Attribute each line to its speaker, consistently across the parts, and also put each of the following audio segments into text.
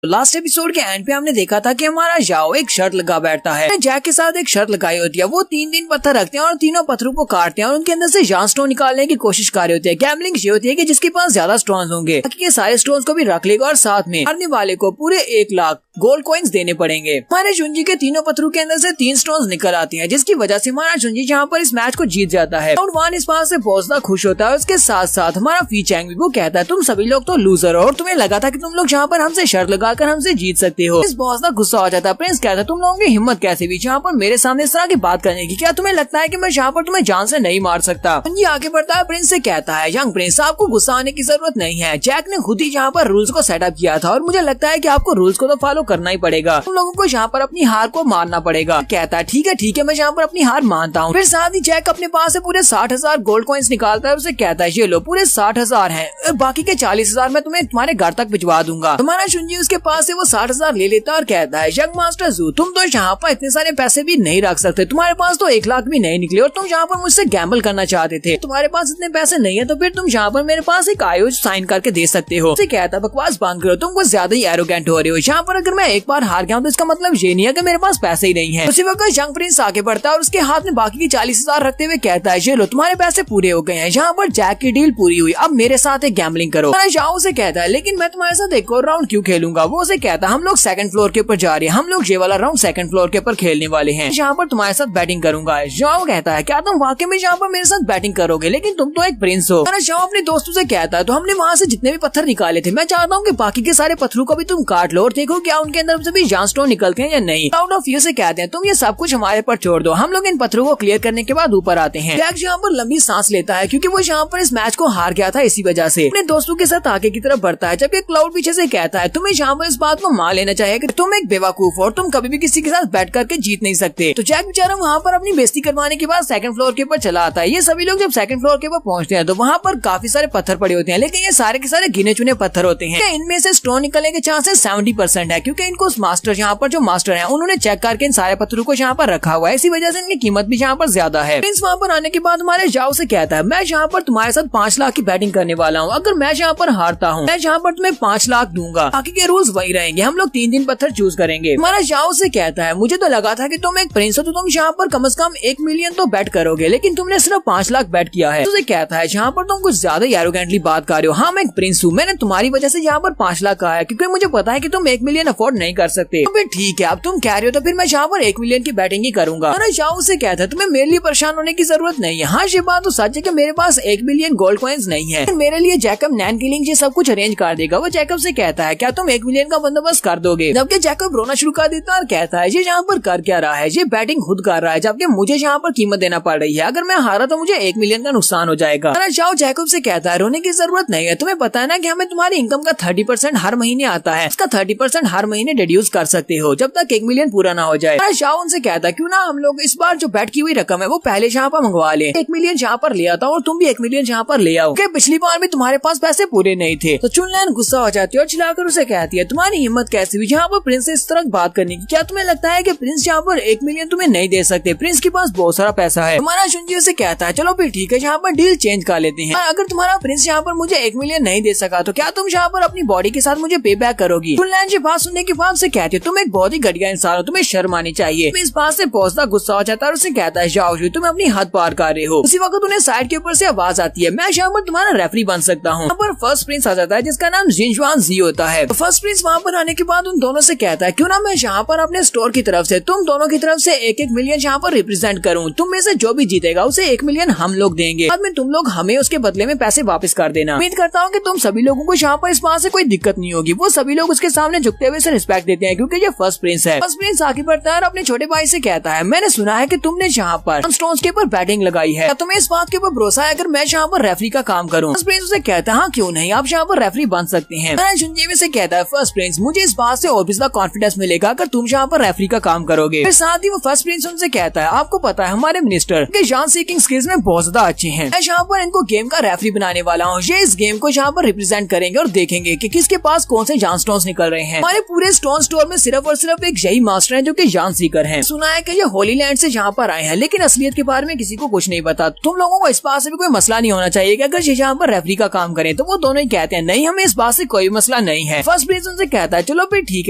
Speaker 1: Last episode के and पे हमने देखा था कि हमारा जाओ एक शर्त लगा बैठता है। जैक के साथ एक शर्त लगाई होती है। वो 3 पत्थर रखते हैं और तीनों पत्थरों को काटते हैं और उनके अंदर से जान स्टोन निकालने की कोशिश कर रहे होते हैं। गैम्बलिंग ये होती है कि जिसके पास ज्यादा स्टोन होंगे बाकी के सारे स्टोन को भी रख लेगा और साथ में हारने वाले को पूरे 1 लाख गोल्ड कॉइन्स देने पड़ेंगे। हमारे जुंजी के तीनों पत्थरों के अंदर से 3 स्टोन्स निकल आती हैं, जिसकी वजह से हमारा जुंजी जहाँ पर इस मैच को जीत जाता है। राउंड 1 इस बात से बहुत ज्यादा खुश होता है। उसके साथ साथ हमारा फी चैंग भी वो कहता है तुम सभी लोग तो लूजर हो और तुम्हें लगा था कि तुम लोग जहाँ पर हमसे शर्त लगाकर हमसे जीत सकते हो। इस बहुत ज्यादा गुस्सा हो जाता है। प्रिंस कहता है तुम लोगों की हिम्मत कैसे हुई जहाँ पर मेरे सामने इस तरह की बात करने की? क्या तुम्हें लगता है कि मैं जहाँ पर तुम्हें जान से नहीं मार सकता? ये आगे बढ़ता है। प्रिंस से कहता है यंग प्रिंस आपको गुस्सा आने की जरूरत नहीं है। जैक ने खुद ही यहाँ पर रूल्स को सेटअप किया था और मुझे लगता है कि आपको रूल्स को तो फॉलो करना ही पड़ेगा। तुम लोगों को यहाँ पर अपनी हार को मानना पड़ेगा। कहता है ठीक है मैं यहाँ पर अपनी हार मानता हूँ। फिर साथ ही जैक अपने पास से पूरे 60,000 गोल्ड कॉइन्स निकालता है और उसे कहता है ये लो पूरे 60,000 हैं, बाकी के 40,000 मैं तुम्हें तुम्हारे घर तक भिजवा दूंगा। तुम्हारा शुंजी उसके पास से वो 60,000 ले लेता है और कहता है यंग मास्टर जू तुम तो यहाँ पर इतने सारे पैसे भी नहीं रख सकते। तुम्हारे पास तो 1 लाख भी नहीं निकले और तुम यहाँ पर मुझसे गैम्बल करना चाहते थे। तुम्हारे पास इतने पैसे नहीं है तो फिर तुम यहाँ पर मेरे पास एक आईओ साइन करके दे सकते हो। उसे कहता है बकवास बंद करो, तुम कुछ ज्यादा ही एरोगेंट हो रहे हो। यहाँ पर अगर मैं एक बार हार गया हूँ तो इसका मतलब ये नहीं है कि मेरे पास पैसे ही नहीं है। उसी वक्त यंग प्रिंस आगे बढ़ता है और उसके हाथ में बाकी की 40,000 रखते हुए कहता है ये लो तुम्हारे पैसे पूरे हो गए हैं। यहाँ पर जैक की डील पूरी हुई, अब मेरे साथ एक गैम्बलिंग करो। जाओ उसे कहता है लेकिन मैं तुम्हारे साथ एक और राउंड क्यों खेलूंगा? वो उसे कहता है हम लोग 2nd फ्लोर के ऊपर जा रहे हैं, हम लोग ये वाला राउंड 2nd फ्लोर के ऊपर खेलने वाले हैं। यहाँ पर तुम्हारे साथ बैटिंग करूंगा। जाओ कहता है क्या तुम वाकई में यहाँ पर मेरे साथ बैटिंग करोगे? लेकिन तुम तो एक प्रिंस हो। जाओ अपने दोस्तों से कहता है तो हमने वहाँ से जितने भी पत्थर निकाले थे मैं चाहता हूँ कि बाकी के सारे पत्थरों को भी तुम काट लो और देखो क्या उनके अंदर से भी जान स्टोन निकलते हैं या नहीं। आउट ऑफ व्यू से कहते हैं तुम ये सब कुछ हमारे पर छोड़ दो, हम लोग इन पत्थरों को क्लियर करने के बाद ऊपर आते हैं। जैक यहाँ पर लंबी सांस लेता है क्योंकि वो यहाँ पर इस मैच को हार गया था, इसी वजह से अपने दोस्तों के साथ आगे की तरफ बढ़ता है। जबकि क्लाउड पीछे से कहता है तुम्हें यहाँ पर इस बात को मान लेना चाहिए कि तुम एक बेवकूफ हो और तुम कभी भी किसी के साथ बैठ करके जीत नहीं सकते। तो जैक बेचारा वहाँ पर अपनी बेइज्जती करवाने के बाद 2nd फ्लोर के ऊपर चला आता है। ये सभी लोग जब 2nd फ्लोर के ऊपर पहुँचते हैं तो वहाँ पर काफी सारे पत्थर पड़े होते हैं, लेकिन ये सारे के सारे गिने चुने पत्थर होते हैं। इनमें से स्टोन निकलने के चांसेस 70% है क्योंकि इनको मास्टर यहाँ पर जो मास्टर है उन्होंने चेक करके इन सारे पत्थरों को यहाँ पर रखा हुआ है, इसी वजह से इनकी कीमत भी यहाँ पर ज्यादा है। प्रिंस वहाँ पर आने के बाद हमारे जाओ से कहता है मैं यहाँ पर तुम्हारे साथ 5 लाख की बैटिंग करने वाला हूँ। अगर मैं यहाँ पर हारता हूँ मैं यहाँ पर तुम्हें 5 लाख दूंगा, बाकी के रूल्स वही रहेंगे, हम लोग 3 पत्थर चूज करेंगे। हमारा जाओ से कहता है मुझे तो लगा था कि तुम एक प्रिंस हो तो तुम यहाँ पर कम से कम 1 मिलियन तो बेट करोगे, लेकिन तुमने सिर्फ 5 लाख बेट किया है। उसे कहता है यहाँ पर तुम कुछ ज्यादा एरोगेंटली बात कर रहे हो। हाँ मैं एक प्रिंस हूँ, मैंने तुम्हारी वजह से यहाँ पर 5 लाख कहा है क्योंकि मुझे पता है कि तुम 1 मिलियन अफोर्ड नहीं कर सकते। तो फिर ठीक है अब तुम कह रहे हो तो फिर मैं यहाँ पर 1 मिलियन की बैटिंग ही करूंगा। जाओ से कहता है तुम्हें मेरे लिए परेशान होने की जरूरत नहीं है। हाँ ये बात तो सच है कि मेरे पास 1 मिलियन गोल्ड कॉइन्स नहीं है, मेरे लिए जैकब नैन किलिंग ये सब कुछ अरेंज कर देगा। वो जैकब से कहता है क्या तुम 1 मिलियन का बंदोबस्त कर दोगे? जबकि जैकब रोना शुरू कर देता है और कहता है ये यहाँ पर कर क्या रहा है, ये बैटिंग खुद कर रहा है जबकि मुझे यहाँ पर कीमत देना पड़ रही है। अगर मैं हारा तो मुझे 1 मिलियन का नुकसान हो जाएगा। जाओ जैकब से कहता है रोने की जरूरत नहीं है, तुम्हें पता है ना कि हमें तुम्हारी इनकम का 30% हर महीने आता है, इसका 30% हर महीने डिड्यूस कर सकते हो जब तक 1 मिलियन पूरा ना हो जाए। जाओ उनसे कहता है क्यों ना हम लोग इस बार जो बैट की हुई रकम है वो पहले यहाँ पर मंगवा ले, 1 मिलियन यहाँ पर ले आता हूँ और तुम भी 1 मिलियन यहाँ पर ले आओ। पिछली बार भी तुम्हारे पास पैसे पूरे नहीं थे। तो चुनलैन गुस्सा हो जाती है और चिल्लाकर उसे कहती है तुम्हारी हिम्मत कैसी हुई यहाँ पर प्रिंस से इस तरह बात करने की? क्या तुम्हें लगता है कि प्रिंस यहाँ पर 1 मिलियन तुम्हें नहीं दे सकते? प्रिंस के पास बहुत सारा पैसा है। तुम्हारा शुंजी से कहता है चलो फिर ठीक है यहाँ पर डील चेंज कर लेते हैं। अगर तुम्हारा प्रिंस यहाँ पर मुझे 1 मिलियन नहीं दे सका तो क्या तुम यहाँ पर अपनी बॉडी के साथ मुझे पे बैक करोगी? चुनलैन ये बात सुनने के बाद से कहती है तुम एक बहुत ही घटिया इंसान हो, तुम्हें शर्म आनी चाहिए। इस बात से बहुत ज्यादा गुस्सा हो जाता है और उसे कहता है जाओ तुम अपनी हद पार कर रहे हो। उसी वक्त उन्हें साइड के ऊपर से आवाज आती है मैं यहाँ पर तुम्हारा रेफरी बन सकता हूँ। यहाँ पर फर्स्ट प्रिंस आ जाता है जिसका नाम जिनजुआन जी होता है। तो फर्स्ट प्रिंस वहाँ पर आने के बाद उन दोनों से कहता है क्यों ना मैं यहाँ पर अपने स्टोर की तरफ से तुम दोनों की तरफ से 1 मिलियन यहाँ पर रिप्रेजेंट करूँ। तुम में से जो भी जीतेगा उसे 1 मिलियन हम लोग देंगे, बाद में तुम लोग हमें उसके बदले में पैसे वापस कर देना। उम्मीद करता हूँ कि तुम सभी लोगों को यहाँ पर इस बात से कोई दिक्कत नहीं होगी। वो सभी लोग उसके सामने झुकते हुए से रिस्पेक्ट देते हैं क्योंकि ये फर्स्ट प्रिंस है। फर्स्ट प्रिंस आगे बढ़ता है और अपने छोटे भाई से कहता है मैंने सुना है कि तुमने यहाँ पर स्टोन्स के ऊपर बैटिंग लगाई है, तुम्हें इस बात के ऊपर भरोसा है अगर मैं यहाँ पर रेफरी का काम करूँ? फर्स्ट प्रिंस उसे कहता है हाँ क्यों नहीं, आप यहाँ पर रेफरी बन सकते हैं। झुंझुनू से कहता है फर्स्ट प्रिंस मुझे इस बात से और भी ज्यादा कॉन्फिडेंस मिलेगा अगर तुम यहाँ पर रेफरी का काम करोगे। फिर साथ ही वो फर्स्ट प्रिंस उनसे कहता है आपको पता है हमारे मिनिस्टर के जान सीकिंग स्किल्स में बहुत ज्यादा अच्छे हैं, मैं यहाँ पर इनको गेम का रेफरी बनाने वाला हूँ। ये इस गेम को यहाँ पर रिप्रेजेंट करेंगे और देखेंगे कि किसके पास कौन से जान स्टोन्स निकल रहे हैं। हमारे पूरे स्टोन स्टोर में सिर्फ और सिर्फ एक यही मास्टर है जो कि जान सीकर हैं। सुना है कि ये होली लैंड से यहाँ पर आए हैं, लेकिन असलियत के बारे में किसी को कुछ नहीं पता। तुम लोगों को इस बात से भी कोई मसला नहीं होना चाहिए कि अगर ये यहाँ पर रेफरी का काम करें, तो वो दोनों ही कहते हैं नहीं, हमें इस बात से कोई मसला नहीं है। फर्स्ट प्रिंस उनसे कहता है चलो फिर ठीक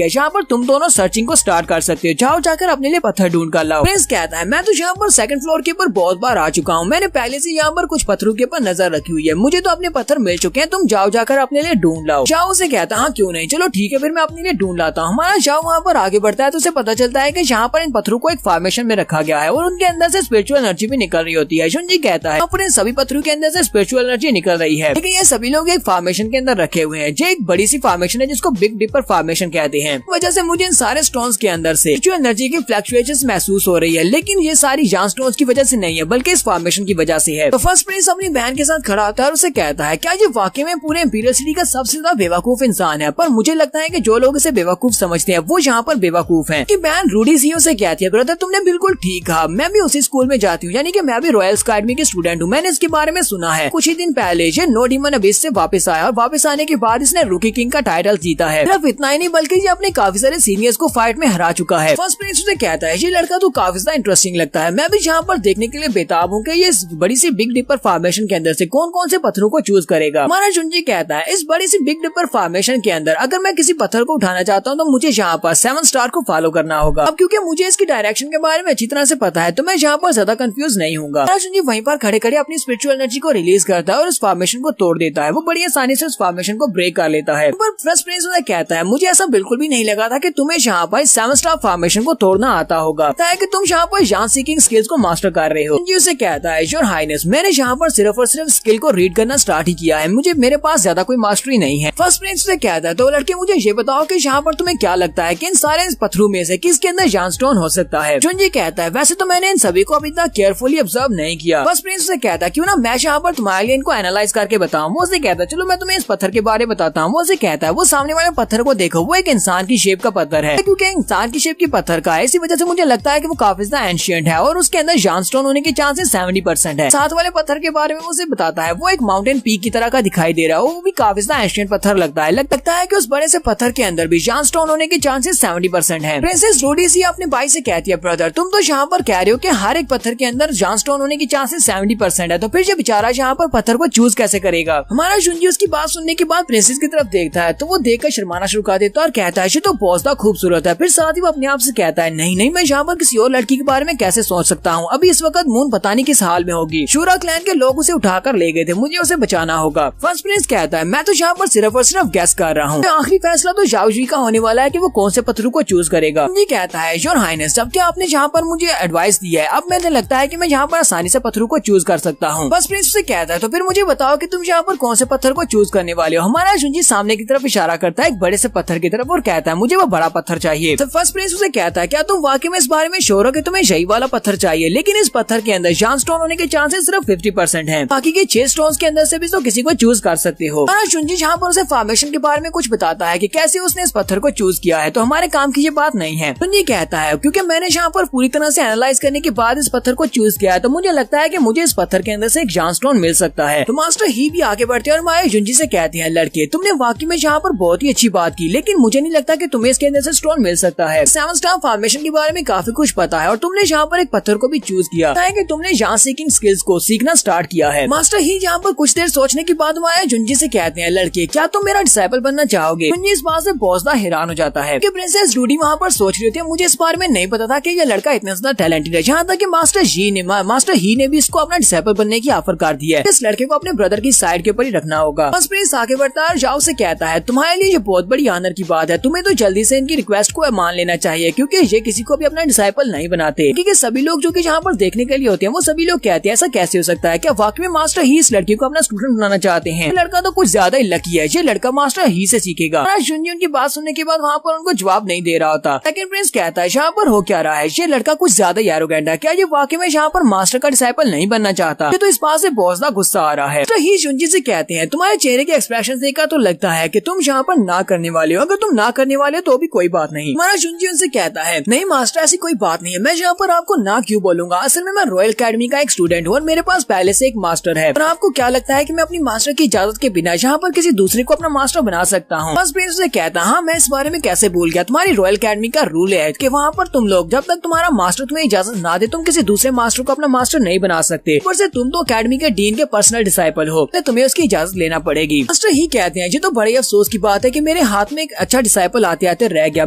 Speaker 1: है, यहाँ पर तुम दोनों सर्चिंग को स्टार्ट कर सकते हो, जाओ जाकर अपने लिए पत्थर ढूंढ कर लाओ। प्रिंस कहता है मैं तो यहाँ पर सेकंड फ्लोर के ऊपर बहुत बार आ चुका हूँ, मैंने पहले से यहाँ पर कुछ पत्थरों के ऊपर नजर रखी हुई है, मुझे तो अपने पत्थर मिल चुके हैं, तुम जाओ जाकर अपने लिए ढूंढ लाओ। जाओ उसे कहता है हाँ क्यों नहीं, चलो ठीक है फिर मैं अपने लिए ढूंढ लाता हूँ। हमारा जाओ वहाँ पर आगे बढ़ता है तो उसे पता चलता है कि यहाँ पर इन पत्थरों को एक फॉर्मेशन में रखा गया है और उनके अंदर से स्पिरिचुअल एनर्जी भी निकल रही होती है। जुनजी कहता है अपने सभी पत्थरों के अंदर से स्पिरिचुअल एनर्जी निकल रही है, लेकिन ये सभी लोग एक फॉर्मेशन के अंदर रखे हुए हैं। जो एक बड़ी सी फॉर्मेशन है जिसको बिग डिपर फॉर्मेशन कहते हैं। वजह से मुझे इन सारे स्टोन्स के अंदर से स्पिरिचुअल एनर्जी की फ्लक्चुएशंस महसूस हो रही है, लेकिन ये सारी जान स्टोन्स की वजह से नहीं है बल्कि इस फॉर्मेशन की वजह से है। तो फर्स्ट प्रिंस अपनी बहन के साथ खड़ा होता है और उसे कहता है क्या ये वाकई में पूरे इंपीरियल सिटी का सबसे ज्यादा बेवकूफ इंसान है? पर मुझे लगता है कि जो लोग इसे बेवकूफ समझते हैं वो यहाँ पर बेवकूफ हैं। कि बहन रूडी सी उसे कहती है ब्रदर तुमने बिल्कुल ठीक कहा, मैं भी उसी स्कूल में जाती हूँ, यानी कि मैं भी रॉयल अकेडमी की स्टूडेंट हूँ। मैंने इसके बारे में सुना है, कुछ ही दिन पहले ये नो डिमन अबिस से वापस आया और वापस आने के बाद इसने रूकी किंग का टाइटल जीता है। सिर्फ इतना ही नहीं बल्कि ये अपने काफी सारे सीनियर्स को फाइट में हरा चुका है। फर्स्ट प्रिंस उसे कहता है ये लड़का तो काफी ज्यादा इंटरेस्टिंग लगता है, मैं भी यहाँ पर देखने के लिए बेताब हूँ कि ये बड़ी सी बिग डिपर फॉर्मेशन के अंदर से कौन कौन से पत्थरों को चूज करेगा। हमारा जुनजी कहता है इस बड़ी सी बिग डिपर फॉर्मेशन के अंदर अगर मैं किसी पत्थर को उठाना चाहता हूँ तो मुझे यहाँ पर 7 स्टार को फॉलो करना होगा। अब क्योंकि मुझे इसकी डायरेक्शन के बारे में अच्छी तरह से पता है तो मैं यहाँ पर ज्यादा कंफ्यूज नहीं हूँगा। जुनजी वहीं पर खड़े खड़े अपनी स्पिरिचुअल एनर्जी को रिलीज करता है और उस फॉर्मेशन को तोड़ देता है। वो बड़ी आसानी से उस फॉर्मेशन को ब्रेक कर लेता है। पर फर्स्ट प्रिंस उसे कहता है मुझे ऐसा बिल्कुल भी नहीं लगा था कि तुम्हें यहाँ पर 7 स्टार फॉर्मेशन को तोड़ना आता होगा, कि तुम यहाँ पर जान सीकिंग स्किल्स को मास्टर कर रहे हो। जुनजी उसे कहता है योर हाइनेस मैंने यहाँ पर सिर्फ और सिर्फ स्किल को रीड करना स्टार्ट ही किया है, मुझे मेरे पास ज्यादा कोई मास्टरी नहीं है। फर्स्ट प्रिंस उसे कहता है तो लड़के मुझे ये बताओ कि यहाँ पर तुम्हें क्या लगता है कि इन सारे पत्थरों में से किसके अंदर जान स्टोन हो सकता है? जुनजी कहता है वैसे तो मैंने इन सभी को अभी तक केयरफुली ऑब्जर्व नहीं किया। फर्स्ट प्रिंस उसे कहता है क्यों ना मैं यहाँ पर तुम्हारे लिए इनको एनालाइज करके बताऊं। वो उसे कहता है चलो मैं तुम्हें इस पत्थर के बारे में बताता हूँ। वो उसे कहता है वो सामने वाले पत्थर को देखो, वो एक इंसान की शेप का पत्थर है, क्योंकि इंसान की शेप की पत्थर का है इसी वजह से मुझे लगता है कि वो काफी ज्यादा एंशिएंट है और उसके अंदर जान स्टोन होने के चांसेस 70% है। साथ वाले पत्थर के बारे में उसे बताता है वो एक माउंटेन पीक की तरह का दिखाई दे रहा है, वो भी काफी ज्यादा एंशिएंट पत्थर लगता है। लगता है कि उस बड़े से पत्थर के अंदर भी जान स्टोन होने के चांसेस 70% है। प्रिंसेस रोडी सी अपने भाई से कहती है ब्रदर तुम तो यहाँ पर कह रहे हो कि हर एक पत्थर के अंदर जान स्टोन होने की चांसेस 70% है, तो फिर ये बेचारा यहाँ पर पत्थर को चूज कैसे करेगा? हमारा जुनजी उसकी बात सुनने के बाद प्रिंसेस की तरफ देखता है तो वो देखकर शर्माना शुरू कर देता है और कहता है ये तो बहुत ज्यादा खूबसूरत है। फिर साथ ही वो अपने आप से कहता है नहीं मैं यहाँ पर किसी और लड़की के बारे में कैसे सोच सकता हूँ, अभी इस वक्त मून पता नहीं किस हाल में होगी, शूरा क्लैन के लोग उसे उठाकर ले गए थे, मुझे उसे बचाना होगा। फर्स्ट प्रिंस कहता है मैं तो यहाँ पर सिर्फ और सिर्फ गैस कर रहा हूँ, आखिरी फैसला तो जाओजी का होने वाला है कि वो कौन से पत्थरों को चूज करेगा। ये कहता है योर हाइनेस जबकि आपने यहाँ पर मुझे एडवाइस दिया है अब मुझे लगता है कि मैं यहाँ पर आसानी से पत्थरों को चूज कर सकता हूँ। फर्स्ट प्रिंस उसे कहता है तो फिर मुझे बताओ कि तुम यहाँ पर कौन से पत्थर को चूज करने वाले हो। हमारा जुनजी सामने की तरफ इशारा करता है एक बड़े से पत्थर की तरफ और कहता है मुझे वो बड़ा पत्थर चाहिए। तो फर्स्ट प्रिंस उसे कहता है क्या तुम वाकई में इस बारे में श्योर हो कि तुम्हें यही वाला पत्थर चाहिए? लेकिन इस पत्थर के अंदर जान स्टोन होने के चांसेस सिर्फ 50% हैं, बाकी के 6 स्टोन्स के अंदर से भी तो किसी को चूज कर सकते हो। जुनजी यहाँ पर उसे फॉर्मेशन के बारे में कुछ बताता है कि कैसे उसने इस पत्थर को चूज किया है, तो हमारे काम की ये बात नहीं है। जुनजी कहता है क्योंकि मैंने यहाँ पर पूरी तरह से एनालाइज करने के बाद इस पत्थर को चूज किया है तो मुझे लगता है कि मुझे इस पत्थर के अंदर से एक जान स्टोन मिल सकता है। तो मास्टर ही भी आगे बढ़ते हैं और हमारे जुनजी से कहते हैं लड़के तुमने वाकई में यहाँ पर बहुत ही अच्छी बात की, लेकिन मुझे नहीं लगता कि तुम्हें इसके अंदर से स्टोन मिल सकता है। 7 स्टार फॉर्मेशन के बारे में काफी कुछ पता है और तुमने यहाँ पर एक पत्थर को भी चूज किया है कि तुमने जान सीकिंग स्किल्स को सीखना स्टार्ट किया है। मास्टर ही यहाँ पर कुछ देर सोचने के बाद हमारे जुनजी से कहते हैं लड़के क्या तुम मेरा डिसाइपल बनना चाहोगे? जुनजी इस बात से बहुत ज्यादा हैरान हो जाता है कि प्रिंसेस रूडी वहाँ पर सोच रही होती है मुझे इस बारे में नहीं पता था कि ये लड़का इतना ज्यादा टैलेंटेड है, यहाँ तक कि मास्टर ही ने भी इसको अपना डिसाइपल बनने की ऑफर कर दी है। इस लड़के को अपने ब्रदर की साइड के ऊपर ही रखना होगा। बस प्रिंस आगे बढ़ता है जाओ से कहता है तुम्हारे लिए ये बहुत बड़ी ऑनर की बात है, तुम्हें तो जल्दी से इनकी रिक्वेस्ट को मान लेना चाहिए क्योंकि ये किसी को भी अपना डिसाइपल नहीं बनाते। क्योंकि सभी लोग जो कि यहाँ पर देखने के लिए होते हैं वो सभी लोग कहते हैं ऐसा कैसे हो सकता है, क्या वाकई में मास्टर ही इस लड़की को अपना स्टूडेंट बनाना चाहते हैं? ये लड़का तो कुछ ज्यादा ही लकी है, ये लड़का मास्टर ही से सीखेगा। जुनजी उनकी बात सुनने के बाद वहाँ पर उनको जवाब नहीं दे रहा होता। लेकिन प्रिंस कहता है यहाँ पर हो क्या रहा है, ये लड़का कुछ ज्यादा ही एरोगेंट है, क्या ये वाकई में यहाँ पर मास्टर का डिसाइपल नहीं बनना चाहता? तो इस बात से बहुत ज्यादा गुस्सा आ रहा है। तो ही जुनजी से कहते हैं तुम्हारे चेहरे के एक्सप्रेशन देखा तो लगता है कि तुम यहाँ पर ना करने वाले हो, अगर तुम ना करने वाले हो तो भी कोई बात नहीं। हमारा जुनजी उनसे कहता है नहीं मास्टर ऐसी कोई बात नहीं है, मैं यहाँ पर आपको ना क्यों बोलूंगा, असल में मैं रॉयल अकेडमी का एक स्टूडेंट हूँ और मेरे पास पहले से एक मास्टर है। और आपको क्या लगता है कि मैं अपनी मास्टर की इजाजत के बिना यहाँ पर किसी दूसरे को अपना मास्टर बना सकता हूँ? बस प्रिंस उसे कहता हाँ मैं इस बारे में कैसे भूल गया। तुम्हारी रॉयल अकेडमी का रूल है कि वहाँ पर तुम लोग जब तक तुम्हारा मास्टर तुम्हें इजाजत ना दे तुम किसी दूसरे मास्टर को अपना मास्टर नहीं बना सकते। ऊपर से तुम तो अकेडमी के डीन के पर्सनल डिसाइपल हो, तो तुम्हें उसकी इजाजत लेना पड़ेगी। मास्टर ही कहते हैं ये तो बड़ी अफसोस की बात है कि मेरे हाथ में एक अच्छा डिसाइपल आते आते रह गया।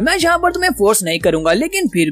Speaker 1: मैं यहाँ पर तुम्हें फोर्स नहीं करूंगा, लेकिन फिर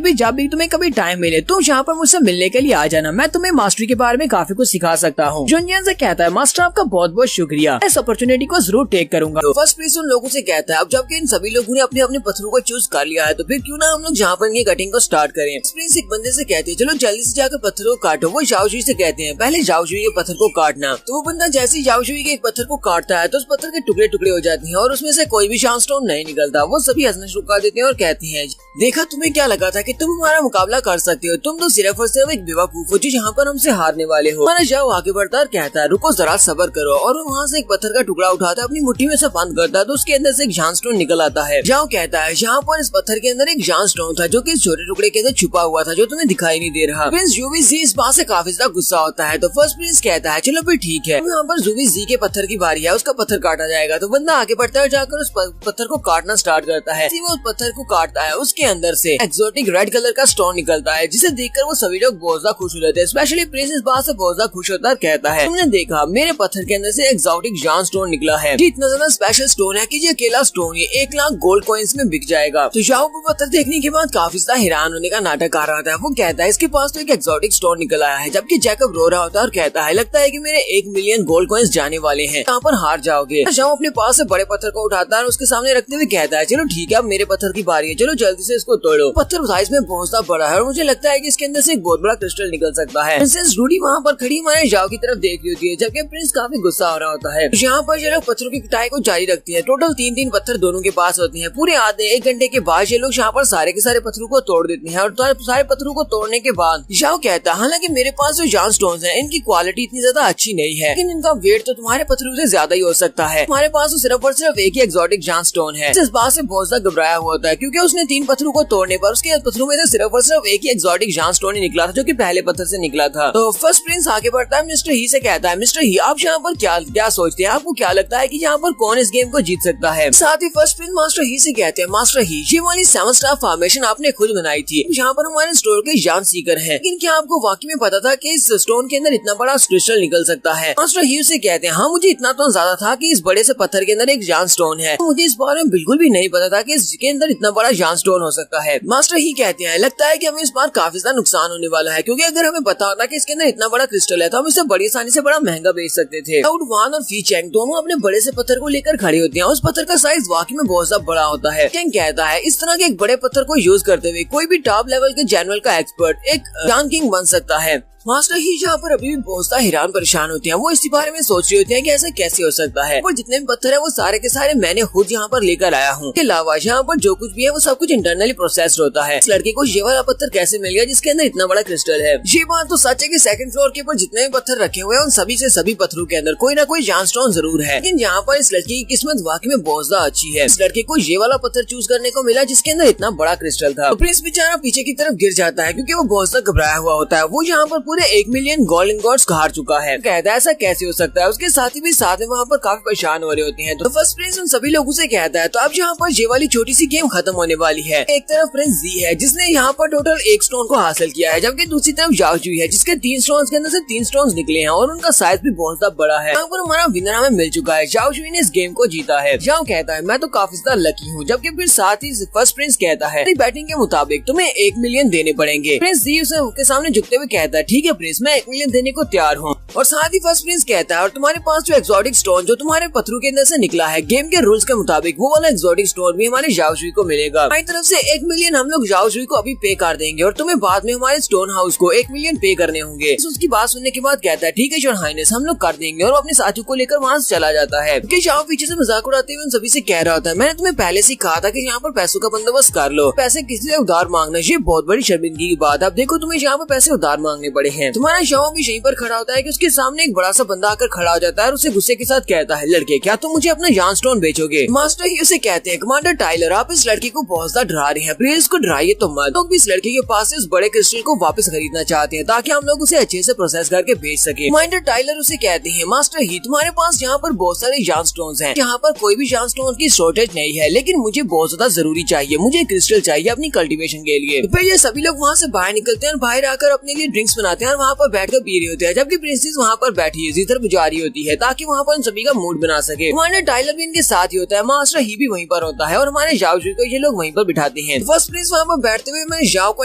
Speaker 1: भी जब भी तुम्हें कभी टाइम मिले तुम यहाँ पर मुझसे मिलने के लिए आ जाना। मैं तुम्हें मास्टरी के बारे में काफी कुछ सिखा सकता हूँ। जुनजियन से कहता है मास्टर आपका बहुत बहुत शुक्रिया, इस अपॉर्चुनिटी को जरूर टेक करूंगा। फर्स्ट प्रिंस उन लोगों से कहता है अब जबकि इन सभी लोगों ने अपने अपने पत्थरों को चूज कर लिया है तो फिर क्यों ना हम लोग जहाँ पर ये कटिंग को स्टार्ट करें। प्रिंस एक बंदे से कहते हैं चलो जल्दी से जाकर पत्थरों को काटो। वो जाओजुई से कहते हैं पहले जाओजुई के पत्थर को काटना। तो वो बंदा जैसे ही जाओजुई के एक पत्थर को काटता है तो उस पत्थर के टुकड़े टुकड़े हो जाते हैं और उसमें से कोई भी शानस्टोन नहीं निकलता। वो सभी हंसना शुरू कर देते हैं और कहते हैं देखा तुम्हें क्या लगा था कि तुम हमारा मुकाबला कर सकते हो, तुम तो सिर्फ और सिर्फ एक बेवकूफ हो जो यहाँ पर हमसे हारने वाले हो। हमारा जाओ आगे बढ़ता और कहता है रुको जरा सब्र करो, और वहाँ से एक पत्थर का टुकड़ा उठाता है अपनी मुट्ठी में से बंद करता है तो उसके अंदर से एक जान स्टोन निकल आता है। जाओ कहता है यहाँ पर इस पत्थर के अंदर एक जान स्टोन था जो कि छोटे टुकड़े के अंदर छुपा हुआ था जो तुम्हें दिखाई नहीं दे रहा। प्रिंस जूवी जी इस बात से काफी ज्यादा गुस्सा होता है तो फर्स्ट प्रिंस कहता है चलो फिर ठीक है। यहाँ पर जूवी जी के पत्थर की बारी है, उसका पत्थर काटा जाएगा। तो बंदा आगे बढ़ता है जाकर उस पत्थर को काटना स्टार्ट करता है। वो उस पत्थर को काटता है उसके अंदर से एक्सोटिक रेड कलर का स्टोन निकलता है जिसे देखकर वो सभी लोग बहुत ज्यादा खुश हो जाते हैं। स्पेशली प्रिंस इस बात से बहुत ज्यादा खुश होता है, कहता है तुमने देखा मेरे पत्थर के अंदर से एक्सोटिक जान स्टोन निकला है। ये इतना ज्यादा स्पेशल स्टोन है कि ये अकेला स्टोन ये 1 लाख गोल्ड कॉइन्स में बिक जाएगा। तो जाओ वो पत्थर देखने के बाद काफी ज्यादा हैरान होने का नाटक कर रहा था। वो कहता है इसके पास तो एक एक्सोटिक स्टोन निकल आया है, जबकि जैकब रो रहा होता है और कहता है लगता है कि मेरे 1 मिलियन गोल्ड कॉइन्स जाने वाले हैं, यहाँ पर हार जाओगे। जाओ अपने पास से बड़े पत्थर को उठाता है और उसके सामने रखते हुए कहता है चलो ठीक है अब मेरे पत्थर की बारी है, चलो जल्दी से इसको तोड़ो। पत्थर साइज में बहुत ज्यादा बड़ा है और मुझे लगता है कि इसके अंदर से एक बहुत बड़ा क्रिस्टल निकल सकता है। प्रिंसेस रूडी वहाँ पर खड़ी हमारे जाओ की तरफ देख रही होती है जबकि प्रिंस काफी गुस्सा हो रहा होता है। यहाँ पर ये लोग पत्थरों की कटाई को जारी रखती है। टोटल 3 पत्थर दोनों के पास होते हैं। पूरे आधे 1 घंटे के बाद ये लोग यहाँ पर सारे के सारे पत्थरों को तोड़ देते हैं और सारे पत्थरों को तोड़ने के बाद जाओ कहता है हालांकि मेरे पास जो जान स्टोन्स हैं इनकी क्वालिटी इतनी ज्यादा अच्छी नहीं है, लेकिन इनका वेट तो तुम्हारे पत्थरों से ज्यादा ही हो सकता है। हमारे पास तो सिर्फ और सिर्फ एक ही एक्सोटिक जान स्टोन है। इस बात से बहुत ज्यादा घबराया हुआ होता है क्योंकि उसने 3 पत्थरों को तोड़ने पर उसके पत्थरों में से सिर्फ और सिर्फ एक ही एक्सोटिक जान स्टोन ही निकला था जो कि पहले पत्थर से निकला था। तो फर्स्ट प्रिंस आगे बढ़ता है मिस्टर ही से कहता है मिस्टर ही आप यहाँ पर क्या सोचते हैं, आपको क्या लगता है कि यहाँ पर कौन इस गेम को जीत सकता है। साथ ही फर्स्ट प्रिंस मास्टर ही से कहते हैं मास्टर ही ये वाली 7 स्टार फॉर्मेशन आपने खुद बनाई थी, यहाँ पर हमारे स्टोर के जान सीकर है, लेकिन क्या आपको वाकई में पता था कि इस स्टोन के अंदर इतना बड़ा क्रिस्टल निकल सकता है। मास्टर ही से कहते हैं हाँ मुझे इतना तो ज्यादा था कि इस बड़े से पत्थर के अंदर एक जान स्टोन है, तो मुझे इस बारे में बिल्कुल भी नहीं पता था कि इसके अंदर इतना बड़ा जान स्टोन हो सकता है। मास्टर ही कहते हैं लगता है कि हमें इस बार काफी ज्यादा नुकसान होने वाला है क्योंकि अगर हमें पता होता कि इसके अंदर इतना बड़ा क्रिस्टल है तो हम इसे बड़ी आसानी से बड़ा महंगा बेच सकते थे। वान और फी चैंग दोनों अपने बड़े से पत्थर को लेकर खड़े होते हैं। उस पत्थर का साइज वाकई में बहुत ज्यादा बड़ा होता है। चैंग कहता है इस तरह के एक बड़े पत्थर को यूज करते हुए कोई भी टॉप लेवल के जनरल का एक्सपर्ट एक जान किंग बन सकता है। मास्टर ही जहाँ पर अभी भी बहुत सा हैरान परेशान होते हैं। वो इसी बारे में सोच रहे होते हैं कि ऐसा कैसे हो सकता है। वो जितने भी पत्थर है वो सारे के सारे मैंने खुद यहाँ पर लेकर आया हूँ। इसके अलावा यहाँ पर जो कुछ भी है वो सब कुछ इंटरनली प्रोसेस्ड होता है। इस लड़के को ये वाला पत्थर कैसे मिल गया जिसके अंदर इतना बड़ा क्रिस्टल है। ये बात तो सच है कि 2nd फ्लोर के ऊपर जितने भी पत्थर रखे हुए हैं उन सभी से सभी पत्थरों के अंदर कोई ना कोई जान स्टोन जरूर है, लेकिन यहाँ पर इस लड़की की किस्मत वाकई में बहुत ज्यादा अच्छी है। इस लड़के को ये वाला पत्थर चूज करने को मिला जिसके अंदर इतना बड़ा क्रिस्टल था। तो प्रिंस बेचारा पीछे की तरफ गिर जाता है क्योंकि वो बहुत ज्यादा घबराया हुआ होता है। वो यहाँ पर पूरे 1 मिलियन गोल्ड इंगॉट्स हार चुका है। कहता है ऐसा कैसे हो सकता है। उसके साथी भी साथ में वहाँ पर काफी परेशान हो रहे होते हैं। तो फर्स्ट प्रिंस उन सभी लोगों से कहता है तो अब यहाँ पर ये वाली छोटी सी गेम खत्म होने वाली है। एक तरफ प्रिंस जी है जिसने यहाँ पर टोटल 1 स्टोन को हासिल किया है, जबकि दूसरी तरफ जाओजुई है जिसके 3 स्टोन के अंदर से 3 स्टोन निकले हैं और उनका साइज भी बहुत ज्यादा बड़ा है। यहाँ पर हमारा विनर हमें मिल चुका है। जाओजुई ने इस गेम को जीता है। जाओ कहता है मैं तो काफी ज्यादा लकी हूँ, जबकि फिर साथ ही फर्स्ट प्रिंस कहता है बैटिंग के मुताबिक तुम्हें 1 मिलियन देने पड़ेंगे। प्रिंस जी उसके सामने झुकते हुए कहता है ठीक है प्रिंस मैं 1 मिलियन देने को तैयार हूँ। और साथ ही फर्स्ट प्रिंस कहता है और तुम्हारे पास जो एक्सोटिक स्टोन जो तुम्हारे पत्थरों के अंदर से निकला है गेम के रूल्स के मुताबिक वो वाला एक्सोटिक स्टोन भी हमारे जाओजुई को मिलेगा। हमारी तरफ से 1 मिलियन हम लोग जाओजुई को अभी पे कर देंगे और तुम्हें बाद में हमारे स्टोन हाउस को 1 मिलियन पे करने होंगे। उसकी बात सुनने के बाद कहता है ठीक है योर हाइनेस हम लोग कर देंगे और अपने साथियों को लेकर वहाँ से चला जाता है। क्योंकि जाओ पीछे से मजाक उड़ाते हुए उन सभी से कह रहा होता है मैंने तुम्हें पहले से कहा था कि यहाँ पर पैसों का बंदोबस्त कर लो, पैसे किसी से उधार मांगना ये बहुत बड़ी शर्मिंदगी की बात है। अब देखो तुम्हें यहाँ पर पैसे उधार मांगने पड़े हैं। तुम्हारा जाओ भी यहीं पर खड़ा होता है कि उसके सामने एक बड़ा सा बंदा आकर खड़ा हो जाता है और उसे गुस्से के साथ कहता है, लड़के क्या तुम मुझे अपना जान स्टोन बेचोगे? मास्टर ही उसे कहते हैं, कमांडर टाइलर आप इस लड़के को बहुत ज्यादा डरा रहे हैं, प्लीज इसको डराइए तो मत। लोग भी इस लड़के के पास से उस बड़े क्रिस्टल को वापस खरीदना चाहते हैं ताकि हम लोग उसे अच्छे से प्रोसेस करके बेच सके। कमांडर टाइलर उसे कहते हैं, मास्टर ही तुम्हारे पास यहाँ पर बहुत सारे जान स्टोन हैं, यहाँ पर कोई भी जान स्टोन की शॉर्टेज नहीं है, लेकिन मुझे बहुत ज्यादा जरूरी चाहिए, मुझे क्रिस्टल चाहिए अपनी कल्टीवेशन के लिए। तो फिर ये सभी लोग वहाँ से बाहर निकलते हैं और बाहर आकर अपने लिए ड्रिंक्स बनाते हैं और वहाँ पर बैठकर पी रहे होते हैं, जबकि प्रिंसेस वहाँ पर बैठी है जिधर बुझा रही होती है ताकि वहाँ पर उन सभी का मूड बना सके। कमांडर टाइलर भी इनके साथ ही होता है, मास्टर ही भी वहीं पर होता है और हमारे जाओ को ये लोग वहीं पर बिठाते हैं। फर्स्ट प्रिंस वहाँ पर बैठते हुए मैंने जाओ को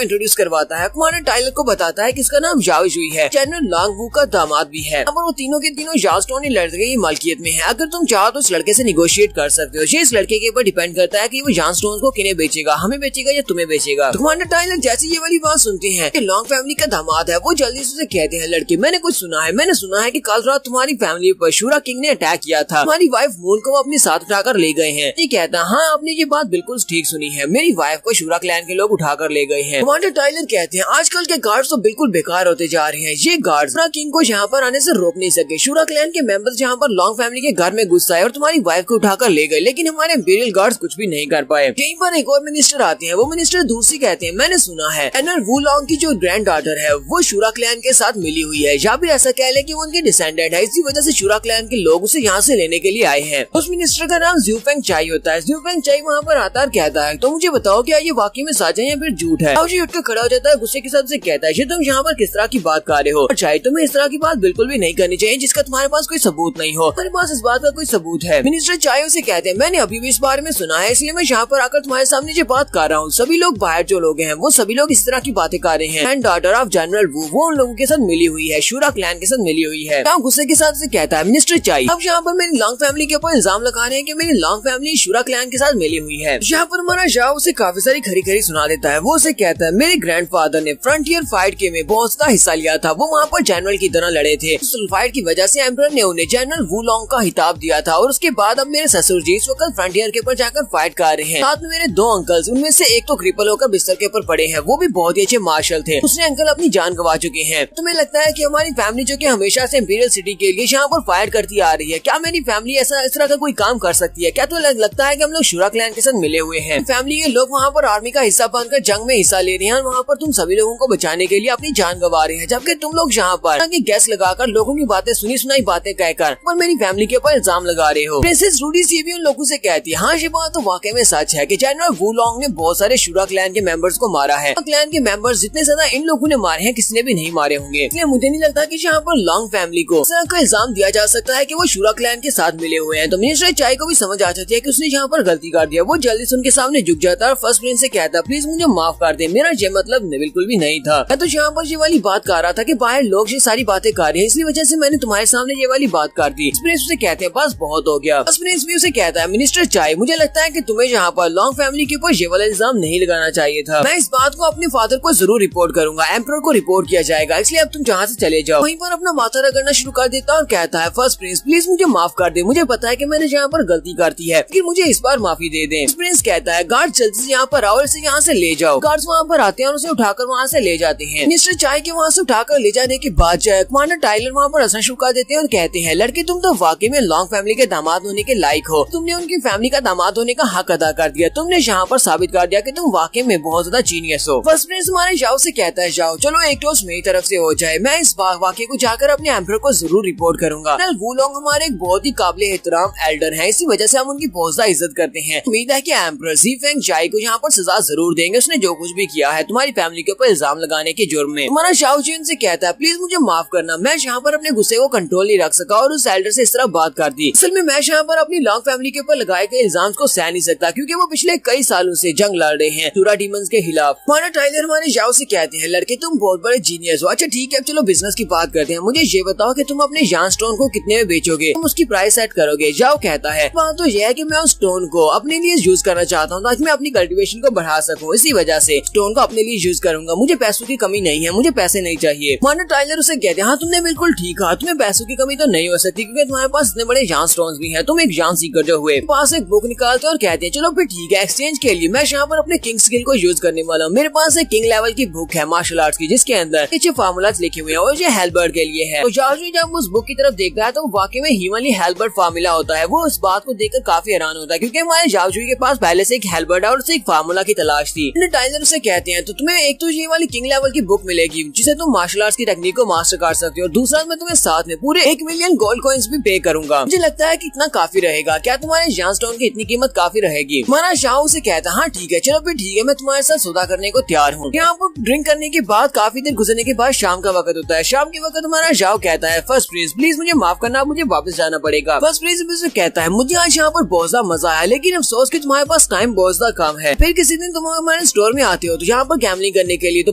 Speaker 1: इंट्रोड्यूस करवाता है। कमांडर टाइलर को बताता है कि इसका नाम जाओ जुई है, जनरल लॉन्ग वू का दामाद भी है और वो तीनों के तीनों जाओ स्टोन लड़के की मालकियत में है। अगर तुम चाहो तो इस लड़के से निगोशिएट कर सकते हो, ये इस लड़के के ऊपर डिपेंड करता है कि वो जान स्टोन को किन्हें बेचेगा, हमें बेचेगा या तुम्हें बेचेगा। कमांडर टाइलर जैसे ये वाली बात सुनते हैं कि लॉन्ग फैमिली का दामाद है, वो जल्दी से कहते हैं, लड़के मैंने कुछ सुना है, मैंने सुना है कि कल रात तुम्हारी फैमिली पर शूरा किंग ने अटैक किया था, तुम्हारी वाइफ मून को अपने साथ उठाकर ले गए हैं। ये कहता हाँ आपने ये बात बिल्कुल ठीक सुनी है, मेरी वाइफ को शूरा क्लैन के लोग उठाकर ले गए हैं। कमांडर टाइलर कहते हैं आजकल के गार्ड्स तो बिल्कुल बेकार होते जा रहे हैं, ये गार्ड्स शूरा किंग को यहाँ पर आने से रोक नहीं सके। शूरा क्लैन के मेंबर्स यहाँ पर लॉन्ग फैमिली के घर में घुस आए और तुम्हारी वाइफ को उठाकर ले गए, लेकिन हमारे इंपीरियल गार्ड्स कुछ भी नहीं कर पाए। कहीं पर एक और मिनिस्टर आते हैं, वो मिनिस्टर दूसरी कहते हैं, मैंने सुना है एनर वू लॉन्ग की जो ग्रैंड डॉटर है वो शूरा क्लैन के साथ मिली हुई है, या फिर ऐसा कह ले कि वो उनके डिसेंडेंट है, इसी वजह से शूरा क्लैन के लोग उसे यहाँ से लेने के लिए आए हैं। उस मिनिस्टर का नाम ज़्यूफेंग चाई होता है। ज़्यूफेंग चाई वहाँ पर आता और कहता है, तो मुझे बताओ क्या ये वाकई में सच है या फिर झूठ है? जी उठकर खड़ा हो जाता है, गुस्से के साथ से कहता है, तुम यहाँ पर किस तरह की बात कर रहे हो? चाहे तुम्हें इस तरह की बात बिल्कुल भी नहीं करनी चाहिए जिसका तुम्हारे पास कोई सबूत नहीं हो। तुम्हारे पास इस बात का कोई सबूत है? मिनिस्टर चाय उसे कहते हैं, मैंने अभी भी इस बारे में सुना है, इसलिए मैं यहाँ पर आकर तुम्हारे सामने ये बात कर रहा हूँ। सभी लोग बाहर जो लोग हैं वो सभी लोग इस तरह की बातें कर रहे हैं। एंड डॉटर ऑफ जनरल वू वो उन लोगों के साथ मिली हुई है, शूरा क्लैन के साथ मिली हुई है। गुस्से के साथ से कहता है, मिनिस्टर चाई अब यहाँ पर मेरी लॉन्ग फैमिली के ऊपर इल्जाम लगा रहे हैं कि मेरी लॉन्ग फैमिली शूरा क्लैन के साथ मिली हुई है। यहाँ पर हमारा जाओ उसे काफी सारी खरी खरी सुना देता है। वो उसे कहता है, मेरे ग्रैंडफादर ने फ्रंटियर फाइट के में बहुत सा हिस्सा लिया था, वो वहाँ पर जनरल की तरह लड़े थे। उस फाइट की वजह से एम्परर ने उन्हें जनरल वू लॉन्ग का हिताब दिया था और उसके बाद अब मेरे ससुर जी इस वक्त फ्रंटियर के ऊपर जाकर फाइट कर रहे हैं। साथ में मेरे दो अंकल्स, उनमें से एक तो क्रिपल होकर बिस्तर के ऊपर पड़े हैं, वो भी बहुत ही अच्छे मार्शल थे। दूसरे अंकल अपनी जान गंवा चुके हैं। तुम्हें लगता है कि हमारी फैमिली जो कि हमेशा से इंपीरियल सिटी के लिए यहाँ पर फाइट करती आ रही है, क्या मेरी फैमिली ऐसा इस तरह का कोई काम कर सकती है? क्या तुम्हें लगता है कि हम लोग शूरा क्लैन के साथ मिले हुए हैं? फैमिली के लोग वहाँ पर आर्मी का हिस्सा बनकर जंग में हिस्सा ले रहे हैं और वहाँ पर तुम सभी लोगों को बचाने के लिए अपनी जान गंवा रहे हैं, जबकि तुम लोग यहाँ पर गैस लगाकर लोगों की बातें सुनी सुनाई बातें कहकर पर मेरी फैमिली के ऊपर इल्जाम लगा रहे हो। प्रिंसेस रूडी सी भी उन लोगों से कहती है, हाँ ये बात तो वाकई में सच है कि जनरल वू लॉन्ग ने बहुत सारे शूरा क्लैन के मेंबर्स को मारा है। क्लैन के मेंबर्स जितने ज्यादा इन लोगों ने मारे हैं किसी ने भी नहीं मारे होंगे, इसलिए मुझे नहीं लगता कि यहाँ पर लॉन्ग फैमिली को इस तरह का इल्जाम दिया जा सकता है कि वो शूरा क्लैन के साथ मिले हुए हैं। तो मिनिस्टर चाय को भी समझ आ जाती है कि उसने यहाँ पर गलती कर दिया। वो जल्दी से उनके सामने झुक जाता है और फर्स्ट प्रिंस से कहता है, प्लीज मुझे माफ कर दे, मेरा ये मतलब बिल्कुल भी नहीं था। मैं तो यहाँ पर ये वाली बात कर रहा था कि बाहर लोग ये सारी बातें कर रहे हैं, इसलिए वजह से मैंने तुम्हारे सामने ये वाली बात कर दी। प्रिंस उसे कहते हैं, बस बहुत हो गया। प्रिंस भी उसे कहता है, मिनिस्टर चाय मुझे लगता है कि तुम्हें यहाँ पर लॉन्ग फैमिली के ऊपर ये वाला इल्जाम नहीं लगाना चाहिए था। मैं इस बात को अपने फादर को जरूर रिपोर्ट करूंगा, एम्परर को रिपोर्ट किया जाएगा, इसलिए अब तुम जहाँ से चले जाओ। वहीं पर अपना माथा रगड़ना शुरू कर देता और कहता है, फर्स्ट प्रिंस प्लीज मुझे माफ कर दे, मुझे पता है कि मैंने यहाँ पर गलती करती है, लेकिन मुझे इस बार माफी दे दे। प्रिंस कहता है, गार्ड जल्दी से यहाँ पर आओ, इसे यहाँ से ले जाओ। गार्ड्स वहाँ पर आते हैं और उसे उठाकर वहाँ से ले जाते हैं। मिनिस्टर चाय के वहाँ से उठाकर ले जाने के बाद कमांडर टाइलर वहाँ पर हंसना शुरू कर देते हैं और कहते हैं, लड़के तुम तो वाकई में लॉन्ग फैमिली के दामाद होने के लायक हो, तुमने उनकी फैमिली का दामाद होने का हक अदा कर दिया, तुमने यहाँ पर साबित कर दिया कि तुम वाकई में बहुत ज्यादा जीनियस हो। फर्स्ट प्रिंस हमारे जाओ से कहता है, जाओ चलो एक टोस्ट मेरी तरफ से हो जाए, मैं इस वाकये को जाकर अपने एम्परर को जरूर रिपोर्ट करूंगा। वो लोग हमारे एक बहुत ही काबिल एहतराम एल्डर है, इसी वजह से हम उनकी बहुत ज्यादा इज्जत करते हैं। उम्मीद है कि एम्परर ज़ीफेंग चाई को यहाँ पर सजा जरूर देंगे, उसने जो कुछ भी किया है तुम्हारी फैमिली के ऊपर इल्जाम लगाने के जुर्म में। हमारा शाओ जी उनसे कहता है, प्लीज मुझे माफ करना, मैं यहाँ पर अपने गुस्से को कंट्रोल नहीं रख सका और उस एल्डर से इस तरह बात कर दी। असल में मैं यहाँ पर अपनी लॉन्ग फैमिली के ऊपर लगाए गए इल्जाम को सह नहीं सकता, क्योंकि वो पिछले कई सालों से जंग लड़ रहे हैं शूरा डीमंस के खिलाफ। हमारा टाइलर हमारे जाओ से कहते हैं, लड़के तुम बहुत बड़े जीनियस हो। अच्छा ठीक है, चलो बिजनेस की बात करते हैं, मुझे ये बताओ कि तुम अपने जान स्टोन को कितने में बेचोगे, तुम उसकी प्राइस सेट करोगे? जाओ कहता है, बात तो यह है कि मैं उस स्टोन को अपने लिए यूज करना चाहता हूँ ताकि मैं अपनी कल्टीवेशन को बढ़ा सकूँ, इसी वजह से स्टोन को अपने लिए यूज करूंगा, मुझे पैसों की कमी नहीं है, मुझे पैसे नहीं चाहिए। हमारा टाइलर उसे कहते हैं, हाँ तुमने बिल्कुल ठीक कहा, तुम्हें पैसों की कमी तो नहीं हो सकती क्योंकि तुम्हारे पास इतने बड़े जान स्टोन्स भी हैं, तुम एक जान सीकर जो हुए पास एक बुक निकालते और कहते हैं, चलो फिर ठीक है, एक्सचेंज के लिए मैं यहाँ पर अपने किंग स्किल को यूज करने वाला हूँ। मेरे पास एक किंग लेवल की बुक है मार्शल आर्ट्स की, जिसके अंदर अच्छे फार्मूला लिखे हुए हैं और ये हेल्बर्ट के लिए है। तो जाओजुई जब उस बुक की तरफ देखता है तो वाकई में हीमनली हेल्बर्ट फार्मूला होता है। वो इस बात को देखकर काफी हैरान होता है क्योंकि हमारे जाओजुई के पास पहले से एक हेल्बर्ट और उसे एक फार्मूला की तलाश थी। टाइलर उसे कहते हैं तो तुम्हें एक तो ये वाली किंग लेवल की बुक मिलेगी जिसे तुम मार्शल आर्ट्स की टेक्निक को मास्टर कर सकते हो, दूसरा मैं तुम्हें साथ में पूरे 1 मिलियन गोल्ड कॉइन्स भी पे करूंगा। मुझे लगता है कि इतना काफी रहेगा, क्या तुम्हारे जॉनस्टोन की इतनी कीमत काफी रहेगी? हमारा शाह उसे कहता है हाँ ठीक है, चलो फिर ठीक है, मैं तुम्हारे साथ सौदा करने को तैयार हूँ। यहाँ पर ड्रिंक करने के बाद काफी देर गुजरने के बाद शाम का वक्त होता है। शाम के वक्त हमारा शाह कहता है फर्स्ट प्लीज मुझे माफ करना, मुझे वापस जाना पड़ेगा। फर्स्ट प्लीज कहता है मुझे आज यहाँ पर बहुत ज्यादा मजा आया लेकिन अफसोस कि तुम्हारे पास टाइम बहुत ज्यादा कम है। फिर किसी दिन तुम हमारे स्टोर में आते हो तो यहाँ पर गैम्बलिंग करने के लिए, तो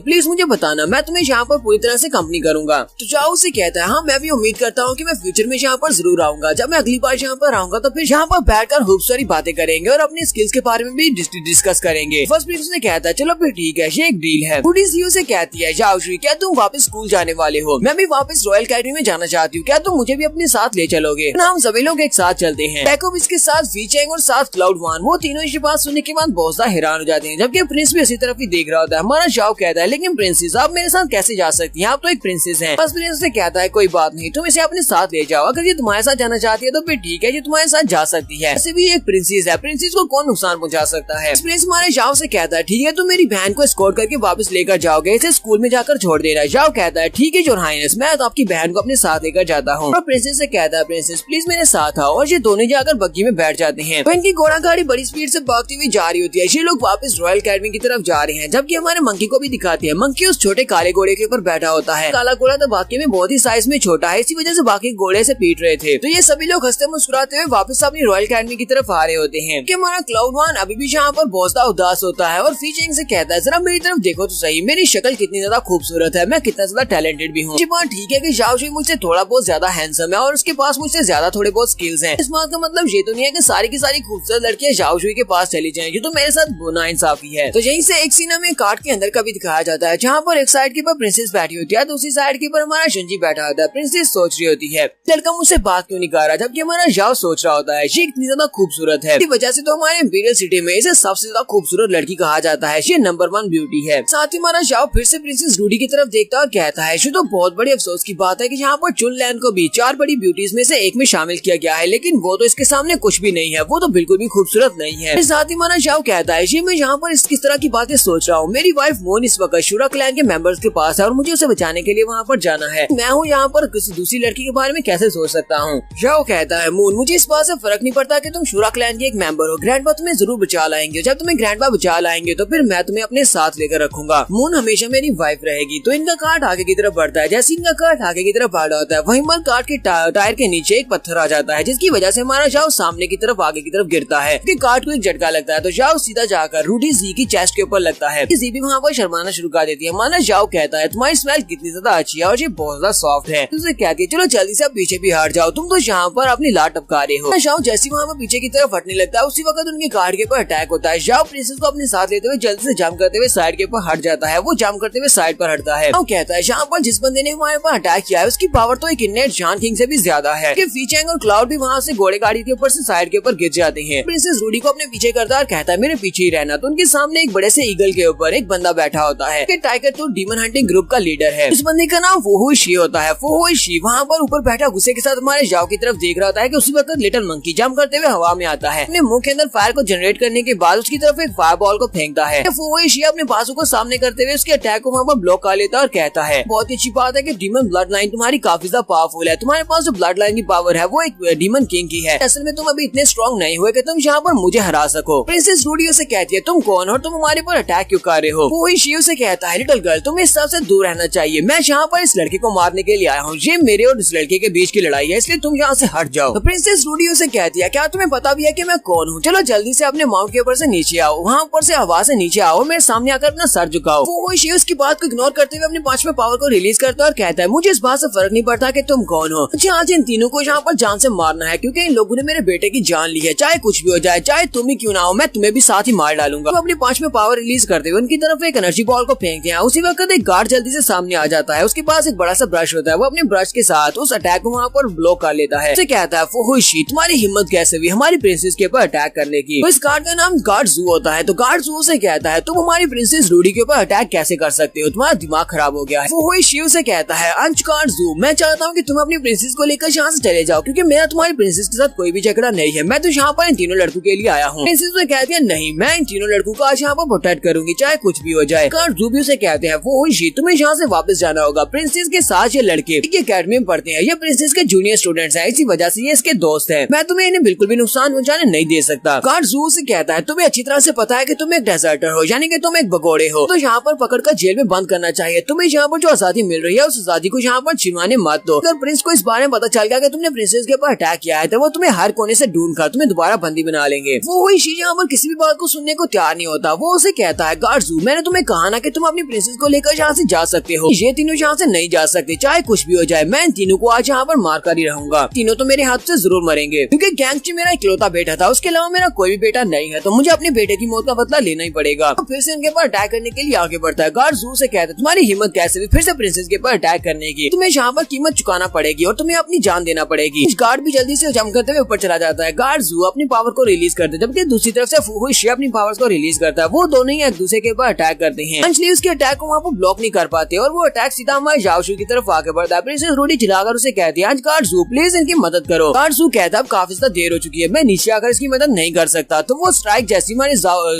Speaker 1: प्लीज मुझे बताना, मैं तुम्हें यहाँ पर पूरी तरह से कंपनी करूंगा। तो जाओ उसे कहता है हाँ मैं भी उम्मीद करता हूँ कि मैं फ्यूचर में यहाँ पर जरूर आऊंगा। जब मैं अगली बार यहाँ पर आऊंगा तो फिर यहाँ पर बैठकर खूब सारी बातें करेंगे और अपनी स्किल्स के बारे में भी डिस्कस करेंगे। फर्स्ट प्रिंस ने कहता है चलो फिर ठीक है, ये एक डील है। बूढ़ी सीईओ से कहती है जाओजुई क्या तुम वापस स्कूल जाने वाले हो? मैं भी वापस रॉयल अकेडमी में जाना चाहती हूँ, क्या तुम मुझे भी अपने साथ ले चलोगे? हम सभी लोग एक साथ चलते हैं। टैको इसके साथ फीचेंग और साथ क्लाउड वन, वो तीनों इस बात सुनने के बाद बहुत ज्यादा हैरान हो जाते हैं जबकि प्रिंस भी इसी तरफ ही देख रहा होता है। हमारा शाह कहता है लेकिन प्रिंसेस आप मेरे साथ कैसे जा सकती हैं, आप तो एक प्रिंसेस हैं। बस प्रिंस से कहता है कोई बात नहीं, तुम इसे अपने साथ ले जाओ, अगर ये तुम्हारे साथ जाना चाहती है तो फिर ठीक है, ये तुम्हारे साथ जा सकती है। ऐसे भी एक प्रिंसेस है, प्रिंसेस को कौन नुकसान पहुंचा सकता है? प्रिंस हमारे शाह से कहता है ठीक है, तुम मेरी बहन को एस्कॉर्ट करके वापस लेकर जाओगे, इसे स्कूल में जाकर छोड़ देना। शाह कहता है ठीक है योर हाइनेस, मैं तो आपकी बहन को अपने साथ लेकर जाता हूँ। और प्रिंसेस से कहता है प्रिंसेस प्लीज मेरे साथ आओ, और ये दोनों जाकर बग्गी में बैठ जाते हैं। तो इनकी घोड़ा गाड़ी बड़ी स्पीड से भागती हुई जा रही होती है। ये लोग वापस रॉयल अकेडमी की तरफ जा रहे हैं जबकि हमारे मंकी को भी दिखाते हैं। मंकी उस छोटे काले घोड़े के ऊपर बैठा होता है। काला घोड़ा तो बाकी में बहुत ही साइज में छोटा है, इसी वजह से बाकी घोड़े से पीट रहे थे। तो ये सभी लोग हंसते मुस्कुराते हुए वापस अपनी रॉयल अकेडमी की तरफ आ रहे होते हैं कि हमारा क्लाउड वन अभी भी यहाँ पर बहुत ज्यादा उदास होता है और फीचरिंग से कहता है जरा मेरी तरफ देखो तो सही, मेरी शक्ल कितनी ज्यादा खूबसूरत है, मैं कितना ज्यादा टैलेंटेड भी हूँ। ठीक है कि जाओजुई मुझसे थोड़ा बहुत ज्यादा हैंडसम है और उसके पास मुझसे ज्यादा थोड़े बहुत स्किल्स हैं। इस बात का मतलब ये तो नहीं है कि सारी की सारी खूबसूरत लड़कियां जाओजुई के पास चली जाएं, ये तो मेरे साथ नाइंसाफी है। तो यहीं से एक सीन हमें कार्ड के अंदर का भी दिखाया जाता है जहाँ पर एक साइड के ऊपर प्रिंसेस बैठी होती है, दूसरी साइड के ऊपर हमारा शुंजी बैठा होता है। प्रिंसेस सोच रही होती है लड़का मुझसे बात क्यों नहीं कर रहा, जबकि हमारा जाओ सोच रहा होता है ये इतनी ज्यादा खूबसूरत है, इसी वजह से तो हमारे इंपीरियल सिटी में इसे सबसे ज्यादा खूबसूरत लड़की कहा जाता है, ये नंबर 1 ब्यूटी है। साथ ही हमारा जाओ फिर से प्रिंसेस रूडी की तरफ देखता और कहता है ये तो बहुत बड़ी अफसोस की बात है कि यहाँ पर चुन लैन को भी 4 बड़ी ब्यूटीज में से एक में शामिल किया गया है, लेकिन वो तो इसके सामने कुछ भी नहीं है, वो तो बिल्कुल भी खूबसूरत नहीं है। साथ ही हमारा जाओ कहता है ये मैं यहाँ पर किस तरह की बातें सोच रहा हूँ, मेरी वाइफ मोन इस वक्त शुरा क्लैन के मेंबर्स के पास है और मुझे उसे बचाने के लिए वहाँ पर जाना है, मैं हूँ यहाँ पर किसी दूसरी लड़की के बारे में कैसे सोच सकता हूँ? जाओ कहता है मून मुझे इस बात से फर्क नहीं पड़ता कि तुम शुरा क्लैन के एक मेंबर हो, ग्रैंडपा तुम्हें जरूर बचा लाएंगे, जब तुम्हें ग्रैंडपा बचा लाएंगे तो फिर मैं तुम्हें अपने साथ लेकर रखूंगा, मून हमेशा मेरी वाइफ रहेगी। तो इनका कार्ड आगे की तरफ बढ़ता है, जैसे इनका कार्ड आगे की तरफ बढ़ा होता है वहीं पर कार्ड के टायर के नीचे एक पत्थर आ जाता है जिसकी वजह से हमारा जाओ सामने की तरफ आगे की तरफ गिरता है। कार्ड को एक झटका लगता है तो जाओ सीधा जाकर रूडी जी की चेस्ट के ऊपर लगता है। जी भी वहाँ पर शर्माना शुरू कर देती है। हमारा जाओ कहता है तुम्हारी स्मेल कितनी ज्यादा अच्छी है और ये बहुत ज्यादा सॉफ्ट है। तुझे कहती है चलो जल्दी से आप पीछे भी हट जाओ, तुम तो यहाँ पर अपनी लाट टपका रहे हो। जाओ जैसे वहाँ पर पीछे की तरफ हटने लगता है उसी वक्त उनके कार्ड के ऊपर अटैक होता है। जाओ प्रिंसेस को अपने साथ लेते हुए जल्दी से जंप करते हुए साइड के ऊपर हट जाता है, वो जंप करते हुए साइड पर हटता है। कहता है यहाँ पर जिस बंदे ने हमारे पर अटैक किया है उसकी पावर तो एक इन्नेट जॉन किंग से भी ज्यादा है। फीचेंग और क्लाउड भी वहाँ से घोड़े गाड़ी के ऊपर से साइड के ऊपर गिर जाते हैं। प्रिंसेस रूडी को अपने पीछे करता है और कहता है मेरे पीछे ही रहना। तो उनके सामने एक बड़े से ईगल के ऊपर एक बंदा बैठा होता है। टाइगर तो डीमन हंटिंग ग्रुप का लीडर है। इस बंदे का नाम फोहो शी होता है। फोहो शी वहाँ पर ऊपर बैठा गुस्से के साथ हमारे जाओ की तरफ देख रहा होता है कि उसी वक्त लिटिल मंकी जंप करते हुए हवा में आता है। अपने मुंह के अंदर फायर को जनरेट करने के बाद उसकी तरफ एक फायर बॉल को फेंकता है। फोहो शी अपने बाजू को सामने करते हुए उसके अटैक को वहाँ पर ब्लॉक कर लेता है और कहता है बहुत अच्छी बात है कि डीमन ब्लड लाइन तुम्हारी काफी ज्यादा पावरफुल है, तुम्हारे पास जो ब्लड लाइन की पावर है वो एक डीमन किंग की है, असल में तुम अभी इतने स्ट्रॉन्ग नहीं हुए कि तुम यहाँ पर मुझे हरा सको। प्रिंसेस रूडी से कहती है तुम कौन हो और तुम हमारे पर अटैक क्यों कर रहे हो? फोहो शी से कहता है लिटिल गर्ल तुम्हें इस सबसे दूर रहना चाहिए, मैं यहाँ पर इस लड़के को मारने के लिए आया हूँ, ये मेरे और इस लड़के के बीच की लड़ाई है, इसलिए तुम यहाँ से हट जाओ। तो प्रिंसेस रूडी से कहती है क्या तुम्हें पता भी है कि मैं कौन हूँ? चलो जल्दी से अपने माउंट के ऊपर से नीचे आओ, वहाँ ऊपर से हवा से नीचे आओ, मेरे सामने आकर अपना सर झुकाओ। वो शी उसकी बात को इग्नोर करते हुए अपने 5वें पावर को रिलीज करता है और कहता है मुझे इस बात से फर्क नहीं पड़ता कि तुम कौन हो, मुझे आज इन तीनों को यहाँ पर जान से मारना है क्योंकि इन लोगों ने मेरे बेटे की जान ली है, चाहे कुछ भी हो जाए, चाहे तुम ही क्यों ना हो, मैं तुम्हें भी साथ ही मार डालूंगा। तो अपनी 5वें पावर रिलीज करते हुए उनकी तरफ एक एनर्जी बॉल को फेंकते हैं। उसी वक्त एक गार्ड जल्दी से सामने आ जाता है, उसके पास एक बड़ा सा ब्रश होता है, वो अपने ब्रश के साथ उस अटैक को वहाँ पर ब्लॉक कर लेता है। उसे कहता है फोहो शी तुम्हारी हिम्मत कैसे हुई हमारी प्रिंसेस के ऊपर अटैक करने की? तो इस गार्ड का नाम गार्ड जू होता है। तो गार्ड जू से कहता है तुम हमारी प्रिंसेस रूडी के ऊपर अटैक कैसे कर सकते हो, तुम्हारा दिमाग खराब हो गया है। वो हुई शिव से कहता है अंशकार जू, मैं चाहता हूँ कि तुम अपनी प्रिंसेस को लेकर यहाँ से चले जाओ, क्योंकि मेरा तुम्हारी प्रिंसेस के साथ कोई भी झगड़ा नहीं है। मैं तो यहाँ पर इन तीनों लड़कों के लिए आया हूँ। प्रिंसेस उसे कहती है नहीं, मैं इन तीनों लड़कों को आज यहाँ पर प्रोटेक्ट करूंगी, चाहे कुछ भी हो जाए। जू भी उसे कहते हैं वो हुई शी, तुम्हें यहाँ से वापस जाना होगा। प्रिंसेस के साथ ये लड़के अकेडमी में पढ़ते हैं, ये प्रिंसेस के जूनियर स्टूडेंट्स हैं, इसी वजह से ये इसके दोस्त हैं। मैं तुम्हें इन्हें बिल्कुल भी नुकसान पहुंचाने नहीं दे सकता। जू से कहता है तुम्हें अच्छी तरह से पता है कि तुम एक डेजर्टर हो, यानी कि तुम एक भगोड़े हो, तो यहाँ पर पकड़कर जेल में बंद करना चाहिए। तुम्हें यहाँ पर जो आजादी मिल रही है उस आजादी को यहाँ पर छिनवाने मत दो। अगर प्रिंस को इस बारे में पता चल गया कि तुमने प्रिंसेस के ऊपर अटैक किया है तो वो तुम्हें हर कोने से ढूंढ कर तुम्हें दोबारा बंदी बना लेंगे। वो हुई शी यहाँ पर किसी भी बात को सुनने को तैयार नहीं होता। वो उसे कहता है गार्डजू, मैंने तुम्हें कहा ना कि तुम अपनी प्रिंसेस को लेकर यहाँ से जा सकते हो, ये तीनों यहाँ से नहीं जा सकते, चाहे कुछ भी हो जाए। मैं इन तीनों को आज यहाँ पर मार कर ही रहूंगा। तीनों तो मेरे हाथ से जरूर मरेंगे, क्योंकि गैंगस्टर मेरा इकलौता बेटा था, उसके अलावा मेरा कोई भी बेटा नहीं है, तो मुझे अपने बेटे की मौत का बदला लेना ही पड़ेगा। तो फिर से इनके ऊपर अटैक करने के लिए आगे बढ़ता है। गार्ड जू से कहता है तुम्हारी हिम्मत कैसे हुई फिर से प्रिंसेस के ऊपर अटैक करने की, तुम्हें यहाँ पर कीमत चुकाना पड़ेगी और तुम्हें अपनी जान देना पड़ेगी। गार्ड भी जल्दी से जंप करते हुए ऊपर चला जाता है। गार्ड जू अपनी पावर को रिलीज करते हैं, जबकि दूसरी तरफ से फू हुई शी अपनी पावर्स को रिलीज करता है। वो दोनों ही एक दूसरे के ऊपर अटैक करते हैं। अंजलि उसके अटैक को वहाँ पर ब्लॉक नहीं कर पाते और वो अटैक सीधा हमारे जाओशू की तरफ आगे बढ़ता है। प्रिंसेस रूडी चिल्लाकर उसे कहती है गार्ड जू प्लीज इनकी मदद करो। गार्ड जू कहता है अब काफी ज्यादा देर हो चुकी है, मैं नीचे आकर इसकी मदद नहीं कर सकता। तो वो स्ट्राइक जैसी हमारे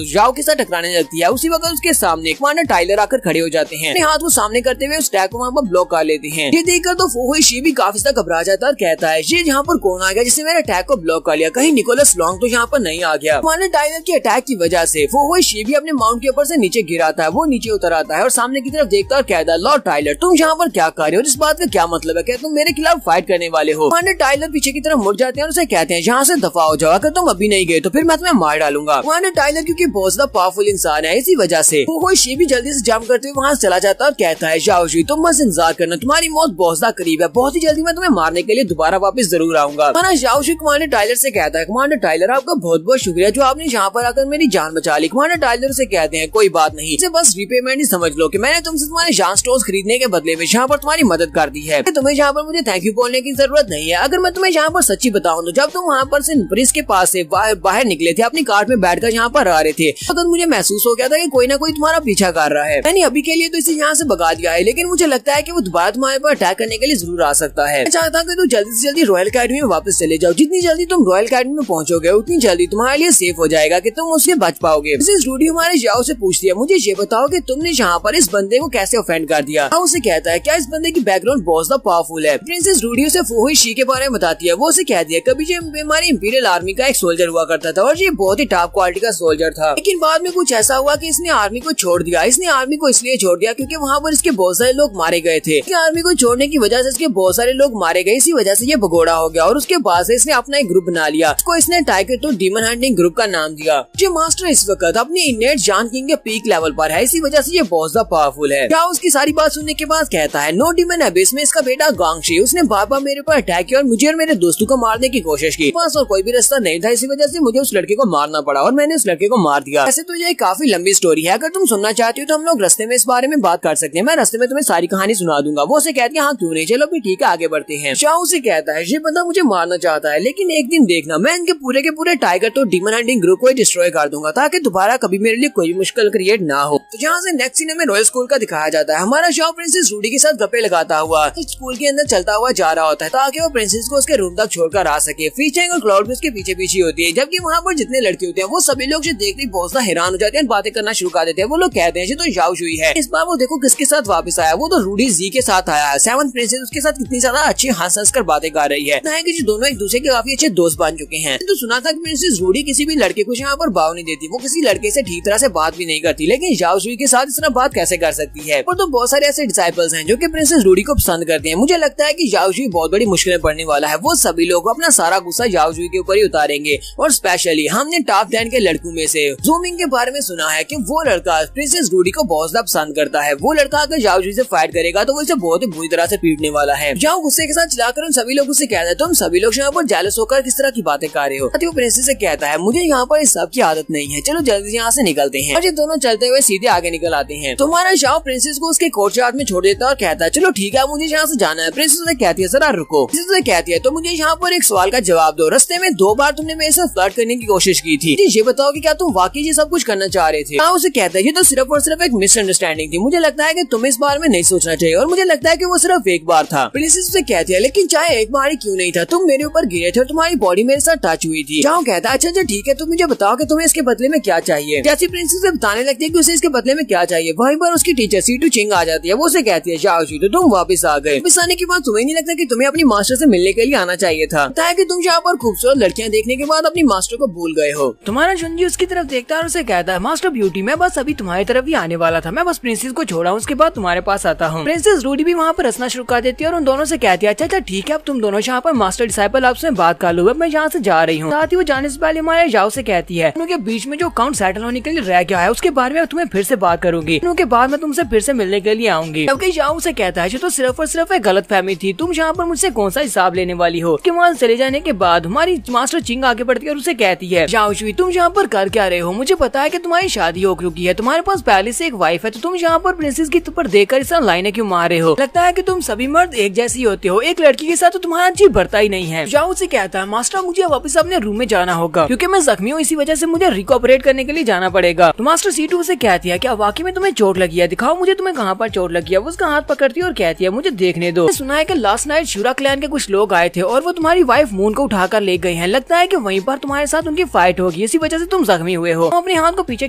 Speaker 1: जाओ के साथ टकराने लगती है। उसी वक्त उसके सामने कमांडर टाइलर आकर खड़े हो जाते हैं, अपने हाथ को सामने करते हुए उस अटैक को वहाँ पर ब्लॉक कर लेते हैं। ये देखकर तो फू शी भी काफी ज्यादा घबरा जाता है और कहता है ये यहाँ पर कौन आ गया जिसने मेरे अटैक को ब्लॉक कर लिया, कहीं निकोलस लॉन्ग तो यहाँ पर नहीं आ गया। कमांडर टाइलर के अटैक की वजह से फू शी भी अपने माउंट के ऊपर से नीचे गिर आता है। वो नीचे उतर आता है और सामने की तरफ देखता है और कहता है लॉर्ड टाइलर तुम यहाँ पर क्या कर रहे हो, इस बात का क्या मतलब है, क्या तुम मेरे खिलाफ फाइट करने वाले हो। कमांडर टाइलर पीछे की तरफ मुड़ जाते हैं और उसे कहते हैं यहाँ से दफा हो जाओ, अगर तुम अभी नहीं गए तो फिर मैं तुम्हें मार डालूंगा। कमांडर टाइलर क्योंकि बहुत ज्यादा पावरफुल इंसान है, इसी वजह से वो शी भी जल्दी से जंप करते हुए वहाँ से चला जाता है और कहता है जाओ जी तुम बस इंतजार करना, तुम्हारी मौत बहुत ज्यादा करीब है, बहुत ही जल्दी मैं तुम्हें मारने के लिए दोबारा वापस जरूर आऊंगा। जाओ जी कमांडर टाइलर से कहता है कमांडर टाइलर आपका बहुत बहुत शुक्रिया जो आपने यहाँ पर आकर मेरी जान बचा ली। कमांडर टाइलर से कहते हैं कोई बात नहीं, इसे बस रिपेमेंट ही समझ लो कि मैंने तुमसे तुम्हारे जान स्टोन्स खरीदने के बदले में यहाँ पर तुम्हारी मदद कर दी है, तुम्हें यहाँ पर मुझे थैंक यू बोलने की जरूरत नहीं है। अगर मैं तुम्हें यहाँ पर सच्ची बताऊं तो जब तुम वहाँ पर से ब्रिज के पास से बाहर निकले थे अपनी कार में बैठकर यहाँ पर आ रहे थे तो मुझे महसूस हो गया था कि कोई ना कोई तुम्हारा पीछा कर रहा है। मैंने अभी के लिए तो इसे यहाँ से भगा दिया है, लेकिन मुझे लगता है कि वो दोबारा तुम्हारे पर अटैक करने के लिए जरूर आ सकता है। मैं चाहता हूँ कि तुम जल्दी से जल्दी रॉयल अकेडमी में वापस चले जाओ, जितनी जल्दी तुम रॉयल अकेडमी में पहुंचोगे उतनी जल्दी तुम्हारे लिए सेफ हो जाएगा कि तुम उससे बच पाओगे। रूडी हमारे जाओ से पूछती है मुझे ये बताओ कि तुमने यहाँ पर इस बंदे को कैसे ऑफेंड कर दिया। उसे कहता है क्या इस बंदे की बैकग्राउंड बहुत ज्यादा पावरफुल है। प्रिंसेस रूडी उसे फूही शी के बारे में बताती है। वो उसे कहती है कभी ये हमारी इंपीरियल आर्मी का एक सोल्जर हुआ करता था और ये बहुत ही टॉप क्वालिटी का सोल्जर था, लेकिन बाद में कुछ ऐसा हुआ कि इसने आर्मी को छोड़ दिया। इसने आर्मी को इसलिए छोड़ दिया क्योंकि वहाँ पर इसके बहुत सारे लोग मारे गए थे। आर्मी को छोड़ने की वजह से इसके बहुत सारे लोग मारे गए, इसी वजह से ये भगोड़ा हो गया और उसके बाद से इसने अपना एक ग्रुप बना लिया, उसको इसने टाइगर तो डीमन हंटिंग ग्रुप का नाम दिया। ये मास्टर इस वक्त अपनी इनेट जान किंग के पीक लेवल पर है, इसी वजह से ये बहुत ज्यादा पावरफुल है। क्या उसकी सारी बात सुनने के बाद कहता है नो डीमन एबिस में इसका बेटा गांगशी, उसने बार-बार मेरे पर अटैक किया और मुझे और मेरे दोस्तों को मारने की कोशिश की, पास और कोई भी रास्ता नहीं था, इसी वजह से मुझे उस लड़के को मारना पड़ा और मैंने उस लड़के को मार दिया। ऐसे तो ये काफी लंबी स्टोरी है, अगर तुम सुनना चाहती हो तो हम लोग रास्ते में इस बारे में बात कर सकते हैं, मैं रास्ते में तुम्हें सारी कहानी सुना दूंगा। वो उसे कहती है हाँ क्यों नहीं, चलो भी ठीक है आगे बढ़ते हैं। शाह उसे कहता है ये बंदा मुझे मारना चाहता है, लेकिन एक दिन देखना मैं इनके पूरे के पूरे टाइगर तो डीमन हंटिंग ग्रुप को डिस्ट्रॉय कर दूंगा ताकि दोबारा कभी मेरे लिए कोई मुश्किल क्रिएट ना हो। तो जहाँ से नेक्स्ट सीन में रॉयल स्कूल का दिखाया जाता है। हमारा शाह प्रिंसेस रूडी के साथ गप्पे लगाता हुआ स्कूल के अंदर चलता हुआ जा रहा होता है ताकि वो प्रिंसेस को उसके रूम तक छोड़कर आ सके। फीचेंग और क्लाउड भी उसके पीछे पीछे होती है, जबकि वहाँ पर जितने लड़के होते हैं वो सभी लोग जो देखते बहुत ज्यादा हैरान हो जाते हैं, बातें करना शुरू कर देते हैं। वो लोग कहते हैं ये तो याओ जुई है, इस बार वो देखो किसके साथ वापस आया, वो तो रूडी जी के साथ आया है। सेवंथ प्रिंसेस उसके साथ कितनी ज्यादा अच्छी हंस हंस कर बातें कर रही है कि जो दोनों एक दूसरे के काफी अच्छे दोस्त बन चुके हैं। तो सुना था कि प्रिंसेस रूडी किसी भी लड़के को यहाँ पर भाव नहीं देती, वो किसी लड़के से ठीक तरह से बात भी नहीं करती, लेकिन याओ जुई के साथ इस तरह बात कैसे कर सकती है। और तो बहुत सारे ऐसे डिसाइपल्स हैं जो कि प्रिंसेस रूडी को पसंद करते हैं। मुझे लगता है कि याओ जुई बहुत बड़ी मुश्किलें पड़ने वाला है, वो सभी लोग अपना सारा गुस्सा याओ जुई के ऊपर ही उतारेंगे। और स्पेशली हमने टॉप 10 के लड़कों में से ज़ूमिंग के बारे में सुना है कि वो लड़का प्रिंसेस रूडी को बहुत ज्यादा पसंद करता है। वो लड़का अगर याओ जुई से फाइट करेगा तो वो इसे बहुत ही बुरी तरह से पीटने वाला है। याओ गुस्से के साथ चिल्लाकर उन सभी लोगों से कहता है तुम सभी लोग यहाँ पर जेलस होकर किस तरह की बातें कर रहे हो। वो प्रिंसेस से कहता है मुझे यहाँ पर इस सब की आदत नहीं है, चलो जल्दी यहाँ से निकलते हैं। और ये दोनों चलते हुए सीधे आगे निकल आते हैं। तुम्हारा याओ प्रिंसेस को उसके कोर्टयार्ड में छोड़ देता है और कहता है चलो ठीक है मुझे यहाँ से जाना है। प्रिंसेस से कहती है जरा रुको। प्रिंसेस से कहती है तो मुझे यहाँ पर एक सवाल का जवाब दो, रास्ते में 2 बार तुमने मेरे साथ फ्लर्ट करने की कोशिश की थी, ये बताओ कि क्या तुम वाकई ये सब कुछ करना चाह रहे थे। हाँ उसे कहता है ये तो सिर्फ और सिर्फ एक मिसअंडरस्टैंडिंग थी, मुझे लगता लगता है कि तुम्हें इस बारे में नहीं सोचना चाहिए और मुझे लगता है कि वो सिर्फ एक बार था। प्रिंसेस उसे कहती है लेकिन चाहे एक बार ही क्यों नहीं था, तुम मेरे ऊपर गिरे थे और तुम्हारी बॉडी मेरे साथ टच हुई थी। जाओ कहता है अच्छा ठीक है, तुम मुझे बताओ कि तुम्हें इसके बदले में क्या चाहिए। जैसे प्रिंसेस से बताने लगती है कि उसे इसके बदले में क्या चाहिए, वहीं पर उसकी टीचर सीटू चिंग आ जाती है। वो उसे कहती है जाओ तो तुम वापस आ गए। वापस आने के बाद तुम्हें नहीं लगता कि तुम्हें अपनी मास्टर से मिलने के लिए आना चाहिए था? बताया कि तुम यहाँ पर खूबसूरत लड़कियां देखने के बाद अपनी मास्टर को भूल गए हो। तुम्हारा जुनजी उसकी तरफ देखता है और उसे कहता है मास्टर ब्यूटी, मैं बस अभी तुम्हारी तरफ ही आने वाला था, मैं बस प्रिंसेस को छोड़ा हूँ, उसके बाद तुम्हारे पास आता हूँ। प्रिंसेस रूडी भी वहाँ पर हंसना शुरू कर देती है और उन दोनों से कहती है अच्छा ठीक है, अब तुम दोनों यहाँ पर मास्टर डिसाइपल आपसे बात कर लो, मैं यहाँ से जा रही हूँ। साथ ही वो जाने से पहले हमारे जाओ से कहती है उनके बीच में जो अकाउंट सेटल होने के लिए रह गया है उसके बारे में तुम्हें फिर से बात करूंगी, उनके बाद मैं तुमसे फिर से मिलने के लिए आऊंगी। क्योंकि जाओ से कहता है तो सिर्फ और सिर्फ एक गलत फहमी थी, तुम यहाँ पर मुझसे कौन सा हिसाब लेने वाली हो। कि वहाँ चले जाने के बाद हमारी मास्टर चिंग आगे बढ़ती है और उसे कहती है जाओ तुम यहाँ पर कर क्या रहे हो, मुझे पता है कि तुम्हारी शादी हो चुकी है, तुम्हारे पास पहले से एक वाइफ है, तो तुम यहाँ पर प्रिंसेस की पर देकर इस लाइनें क्यों मार रहे हो? लगता है कि तुम सभी मर्द एक जैसी होते हो, एक लड़की के साथ तो तुम्हारा जी बढ़ता ही नहीं है। जाओ से कहता है मास्टर मुझे वापस अपने रूम में जाना होगा क्योंकि मैं जख्मी हूँ, इसी वजह से मुझे रिकॉपरेट करने के लिए जाना पड़ेगा। तो मास्टर सीटू से कहती है क्या वाकई में तुम्हें चोट लगी है, दिखाओ मुझे तुम्हें कहाँ पर चोट लगी है। वो उसका हाथ पकड़ती है और कहती है मुझे देखने दो, सुना है कि लास्ट नाइट शूरा क्लैन के कुछ लोग आए थे और वो तुम्हारी वाइफ मून को उठाकर ले गए हैं, लगता है कि वहीं पर तुम्हारे साथ उनकी फाइट होगी, इसी वजह से तुम जख्मी हुए हो। अपने हाथ को पीछे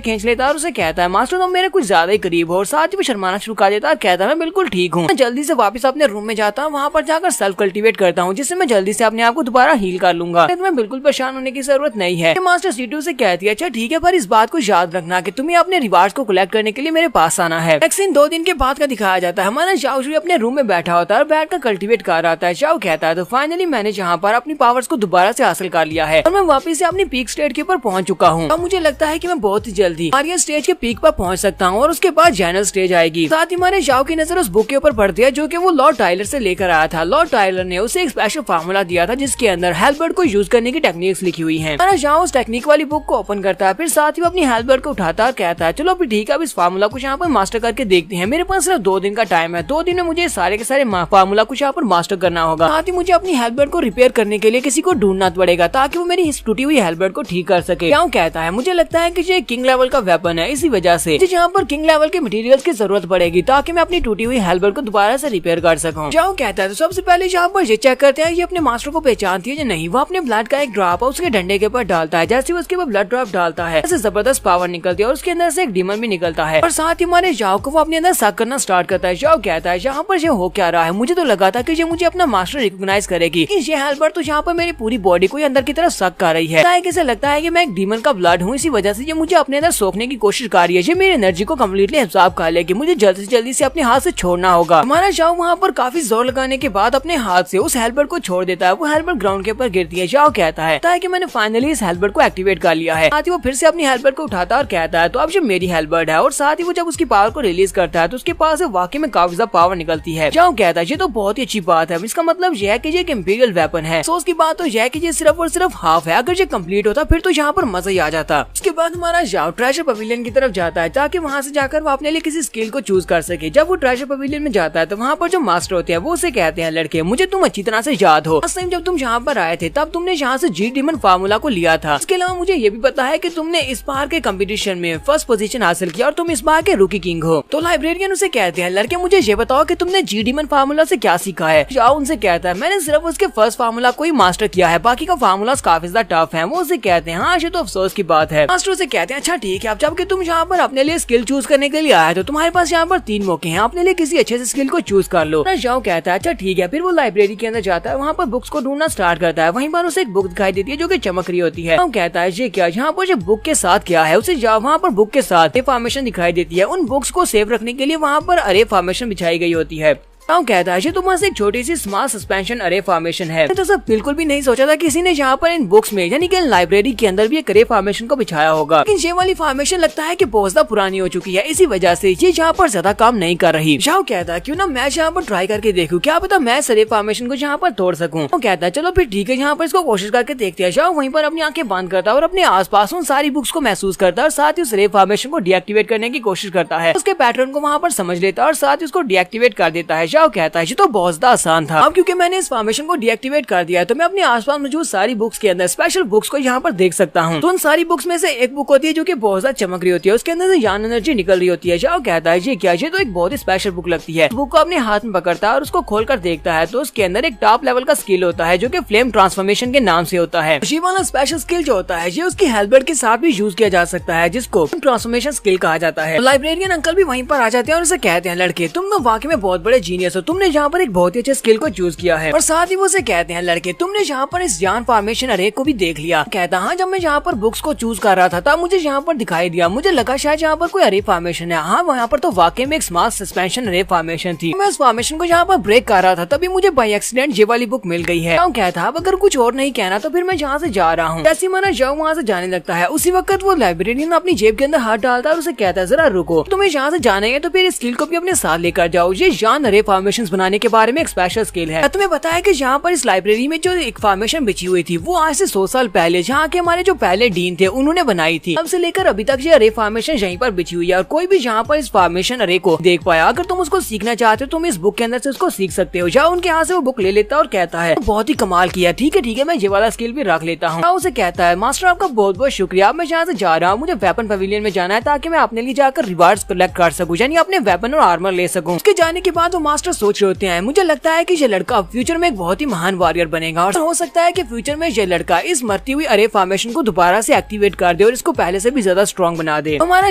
Speaker 1: खींच लेता है और उसे कहता है मास्टर तुम मेरे कुछ ज्यादा ही करीब हो, और साथ ही वो शर्माना शुरू कर देता है, कहता है मैं बिल्कुल ठीक हूँ, मैं जल्दी से वापस अपने रूम में जाता हूँ, वहाँ पर जाकर सेल्फ कल्टीवेट करता हूँ जिससे मैं जल्दी से अपने आप को दोबारा हील कर लूंगा, तुम्हें बिल्कुल परेशान होने की जरूरत नहीं है। मास्टर सीटू से कहती है अच्छा ठीक है, पर इस बात को याद रखना कि तुम्हें अपने रिवार्ड्स को कलेक्ट करने के लिए मेरे पास आना है। एक सीन 2 दिन के बाद का दिखाया जाता है। हमारा जाओ अपने रूम में बैठा होता है और बैठकर कल्टीवेट कर रहा है। जाओ कहता है तो फाइनली मैंने जहाँ पर अपनी पावर्स को दोबारा से हासिल कर लिया है और मैं वापस से अपनी पीक स्टेज के ऊपर पहुंच चुका हूँ। अब मुझे लगता है कि मैं बहुत ही जल्दी आर्यन स्टेज के पीक पर पहुंच सकता हूँ और उसके बाद जनरल स्टेज आएगी। साथ ही हमारे जाओ की नजर उस बुक के ऊपर पड़ती है जो कि वो लॉर्ड टाइलर से लेकर आया था। लॉर्ड टाइलर ने उसे एक स्पेशल फार्मूला दिया था जिसके अंदर हेल्बर्ट को यूज करने की टेक्निक्स लिखी हुई है। हमारा जाओ उस टेक्निक वाली बुक को ओपन करता है, फिर साथ ही वो अपनी हेल्बर्ट को उठाता है और कहता है चलो फिर ठीक है, अब इस फार्मूला को यहाँ पर मास्टर करके देखते हैं। मेरे पास सिर्फ 2 दिन का टाइम है, 2 दिन में मुझे सारे के सारे फार्मूला कुछ यहाँ पर मास्टर करना होगा। साथ ही मुझे अपनी हेल्बर्ट को रिपेयर करने के लिए किसी को ढूंढना पड़ेगा ताकि वो मेरी इस टूटी हुई हेल्बर्ट को ठीक कर सके। क्यों कहता है मुझे लगता है कि ये किंग लेवल का वेपन है, इसी वजह से मुझे यहाँ पर किंग लेवल के मटेरियल्स की जरूरत पड़ेगी ताकि मैं अपनी टूटी हुई हेल्बर्ट को दोबारा से रिपेयर कर सकूं। जाओ कहता है तो सबसे पहले यहाँ पर ये चेक करते हैं ये अपने मास्टर को पहचानती है या नहीं। वो अपने ब्लड का एक ड्रॉप उसके डंडे के ऊपर डालता है, जैसे उसके ऊपर ब्लड ड्रॉप डालता है ऐसे जबरदस्त पावर निकलती है और उसके अंदर से एक डीमन भी निकलता है और साथ ही हमारे जाओ को वो अपने अंदर सक करना स्टार्ट करता है। जाओ कहता है यहाँ पर ये हो क्या रहा है, मुझे तो लगा था कि ये मुझे अपना मास्टर रिकॉग्नाइज करेगी, ये हेल्बर्ट तो यहाँ पर मेरी पूरी बॉडी को अंदर की तरफ सक कर रही है। कैसे लगता है कि मैं एक डीमन का ब्लड हूँ, इसी वजह से ये मुझे अपने अंदर सोखने की कोशिश कर रही है, ये मेरी एनर्जी को कम्प्लीटली एब्जॉर्ब कर लेगी, मुझे जल्दी से जल्दी से अपने हाथ से छोड़ना होगा। हमारा जाओ वहाँ पर काफी जोर लगाने के बाद अपने हाथ से उस हेल्बर्ट को छोड़ देता है। वो हेल्बर्ट ग्राउंड के ऊपर गिरती है। जाओ कहता है कि मैंने फाइनली इस हेल्बर्ट को एक्टिवेट कर लिया है। साथ ही वो फिर से अपनी हेल्बर्ट को उठाता है और कहता है तो अब ये मेरी हेल्बर्ट है। और साथ ही वो जब उसकी पावर को रिलीज करता है तो उसके पास वाकई में काफी ज्यादा पावर निकलती है। जाओ कहता है ये तो बहुत ही अच्छी बात है, इसका मतलब यह है कि ये एक इंपीरियल वेपन है। सोच की बात तो यह है कि ये सिर्फ और सिर्फ हाफ है, अगर ये कंप्लीट होता फिर तो यहाँ पर मजा ही आ जाता। उसके बाद हमारा जाओ ट्रेजर पवेलियन की तरफ जाता है ताकि वहाँ से जाकर वो अपने लिए किसी स्किल को चूज कर सके। जब वो ट्रेजर पवेलियन में जाता है तो वहाँ पर जो मास्टर होते हैं वो उसे कहते हैं लड़के मुझे तुम अच्छी तरह से याद हो, लास्ट टाइम जब तुम यहाँ पर आए थे तब तुमने यहाँ से जी डीमन फार्मूला को लिया था। इसके अलावा मुझे ये भी पता है कि तुमने इस बार के कंपटीशन में फर्स्ट पोजीशन हासिल किया और तुम इस बार के रूकी किंग हो। तो लाइब्रेरियन उसे कहते हैं लड़के मुझे ये बताओ कि तुमने जी डीमन फार्मूला से क्या सीखा है। जाओ उनसे कहता है मैंने सिर्फ उसके फर्स्ट फार्मूला को ही मास्टर किया है, बाकी का फार्मूला काफी ज्यादा टफ है। वो उसे कहते हैं हाँ ये तो अफसोस की बात है। मास्टर उसे कहते हैं अच्छा ठीक है, अब जबकि तुम यहाँ पर अपने लिए स्किल चूज करने के लिए आए तो तुम्हारे पास यहाँ पर 3 मौके हैं, अपने लिए किसी अच्छे से स्किल को चूज कर लो। जाओ कहता है अच्छा ठीक है। फिर वो लाइब्रेरी के अंदर जाता है, वहाँ पर बुक्स को ढूंढना स्टार्ट करता है। वहीं पर उसे एक बुक दिखाई देती है जो कि चमक रही होती है। जाओ कहता है ये क्या, यहाँ पर जो बुक के साथ क्या है। उसे जाओ वहाँ पर बुक के साथ फॉर्मेशन दिखाई देती है। उन बुक्स को सेव रखने के लिए वहाँ पर अरे फॉर्मेशन बिछाई गई होती है। कहता है तो बस एक छोटी सी स्मॉल सस्पेंशन अरे फॉर्मेशन है। तो सब बिल्कुल भी नहीं सोचा था किसी ने यहाँ पर इन बुक्स में यानी कि लाइब्रेरी के अंदर भी एक अरे फॉर्मेशन को बिछाया होगा। लेकिन ये वाली फॉर्मेशन लगता है कि बहुत ज्यादा पुरानी हो चुकी है, इसी वजह से ये यहाँ पर ज्यादा काम नहीं कर रही। जाओ कहता है क्यों ना मैं यहाँ पर ट्राई करके देखूं, क्या पता मैं इस अरे फॉर्मेशन को यहाँ पर तोड़ सकूं। तो कहता है चलो फिर ठीक है, यहाँ पर इसको कोशिश करके देखते हैं। जाओ वहीं पर अपनी आंखें बंद करता है और अपने आसपास उन सारी बुक्स को महसूस करता है और साथ ही उस अरे फॉर्मेशन को डीएक्टिवेट करने की कोशिश करता है। उसके पैटर्न को वहाँ पर समझ लेता है और साथ ही उसको डीएक्टिवेट कर देता है। जाओ कहता है ये तो बहुत ज्यादा आसान था। अब क्योंकि मैंने इस फॉर्मेशन को डीएक्टिवेट कर दिया है तो मैं अपने आसपास मौजूद सारी बुक्स के अंदर स्पेशल बुक्स को यहाँ पर देख सकता हूँ। तो उन सारी बुक्स में से एक बुक होती है जो कि बहुत ज्यादा चमक रही होती है, उसके अंदर से यान एनर्जी निकल रही होती है। जाओ कहता है ये क्या, ये तो एक बहुत ही स्पेशल बुक लगती है। बुक को अपने हाथ में पकड़ता है और उसको खोलकर देखता है तो उसके अंदर एक टॉप लेवल का स्किल होता है जो कि फ्लेम ट्रांसफॉर्मेशन के नाम से होता है। ये वाला स्पेशल स्किल जो होता है ये उसकी हेलबर्ट के साथ भी यूज किया जा सकता है जिसको ट्रांसफॉर्मेशन स्किल कहा जाता है। लाइब्रेरियन अंकल भी वहीं पर आ जाते हैं और उसे कहते हैं लड़के तुम तो वाकई में बहुत बड़े जीनियस हो, तुमने यहाँ पर एक बहुत ही अच्छे स्किल को चूज किया है। और साथ ही वो उसे कहते हैं लड़के तुमने यहाँ पर इस यान फॉर्मेशन अरे को भी देख लिया। कहता हाँ जब मैं यहाँ पर बुक्स को चूज कर रहा था तब मुझे यहाँ पर दिखाई दिया, मुझे लगा शायद यहाँ पर कोई अरे फॉर्मेशन है। हाँ वहाँ पर तो वाकई में एक स्मार्ट सस्पेंशन अरे फॉर्मेशन थी। मैं उस फॉर्मेशन को यहाँ पर ब्रेक कर रहा था तभी मुझे बाई एक्सीडेंट ये वाली बुक मिल गई है। कहता अब अगर कुछ और नहीं कहना तो फिर मैं यहाँ से जा रहा हूँ। जैसे माना जाओ वहाँ से जाने लगता है उसी वक्त वो लाइब्रेरियन अपनी जेब के अंदर हाथ डालता है और उसे कहता है जरा रुको, तुम्हें यहाँ से जाना है तो फिर इस स्किल को भी अपने साथ लेकर जाओ। ये यान अरे फॉर्मेशंस बनाने के बारे में एक स्पेशल स्किल है। तुम्हें पता है कि यहाँ पर इस लाइब्रेरी में जो एक फॉर्मेशन बिछी हुई थी वो आज से 100 साल पहले जहाँ के हमारे जो पहले डीन थे उन्होंने बनाई थी। तब से लेकर अभी तक ये अरे फॉर्मेशन यहीं पर बिछी हुई है और कोई भी यहाँ पर इस फॉर्मेशन अरे को देख पाया। अगर तुम उसको सीखना चाहते हो तुम इस बुक के अंदर से उसको सीख सकते हो। जाओ उनके यहाँ से वो बुक ले लेता है और कहता है बहुत ही कमाल किया, ठीक है मैं ये वाला स्किल भी रख लेता हूँ। उसे कहता है मास्टर आपका बहुत बहुत शुक्रिया, मैं यहाँ से जा रहा हूँ, मुझे वेपन पवेलियन में जाना है ताकि मैं अपने लिए जाकर रिवार्ड्स कलेक्ट कर सकूं, यानी अपने वेपन और आर्मर ले सकूं। उसके जाने के बाद वो मास्टर सोच रहे होते हैं मुझे लगता है कि ये लड़का फ्यूचर में एक बहुत ही महान वॉरियर बनेगा और हो सकता है कि फ्यूचर में ये लड़का इस मरती हुई अरे फॉर्मेशन को दोबारा से एक्टिवेट कर दे और इसको पहले से भी ज्यादा स्ट्रॉन्ग बना दे। हमारा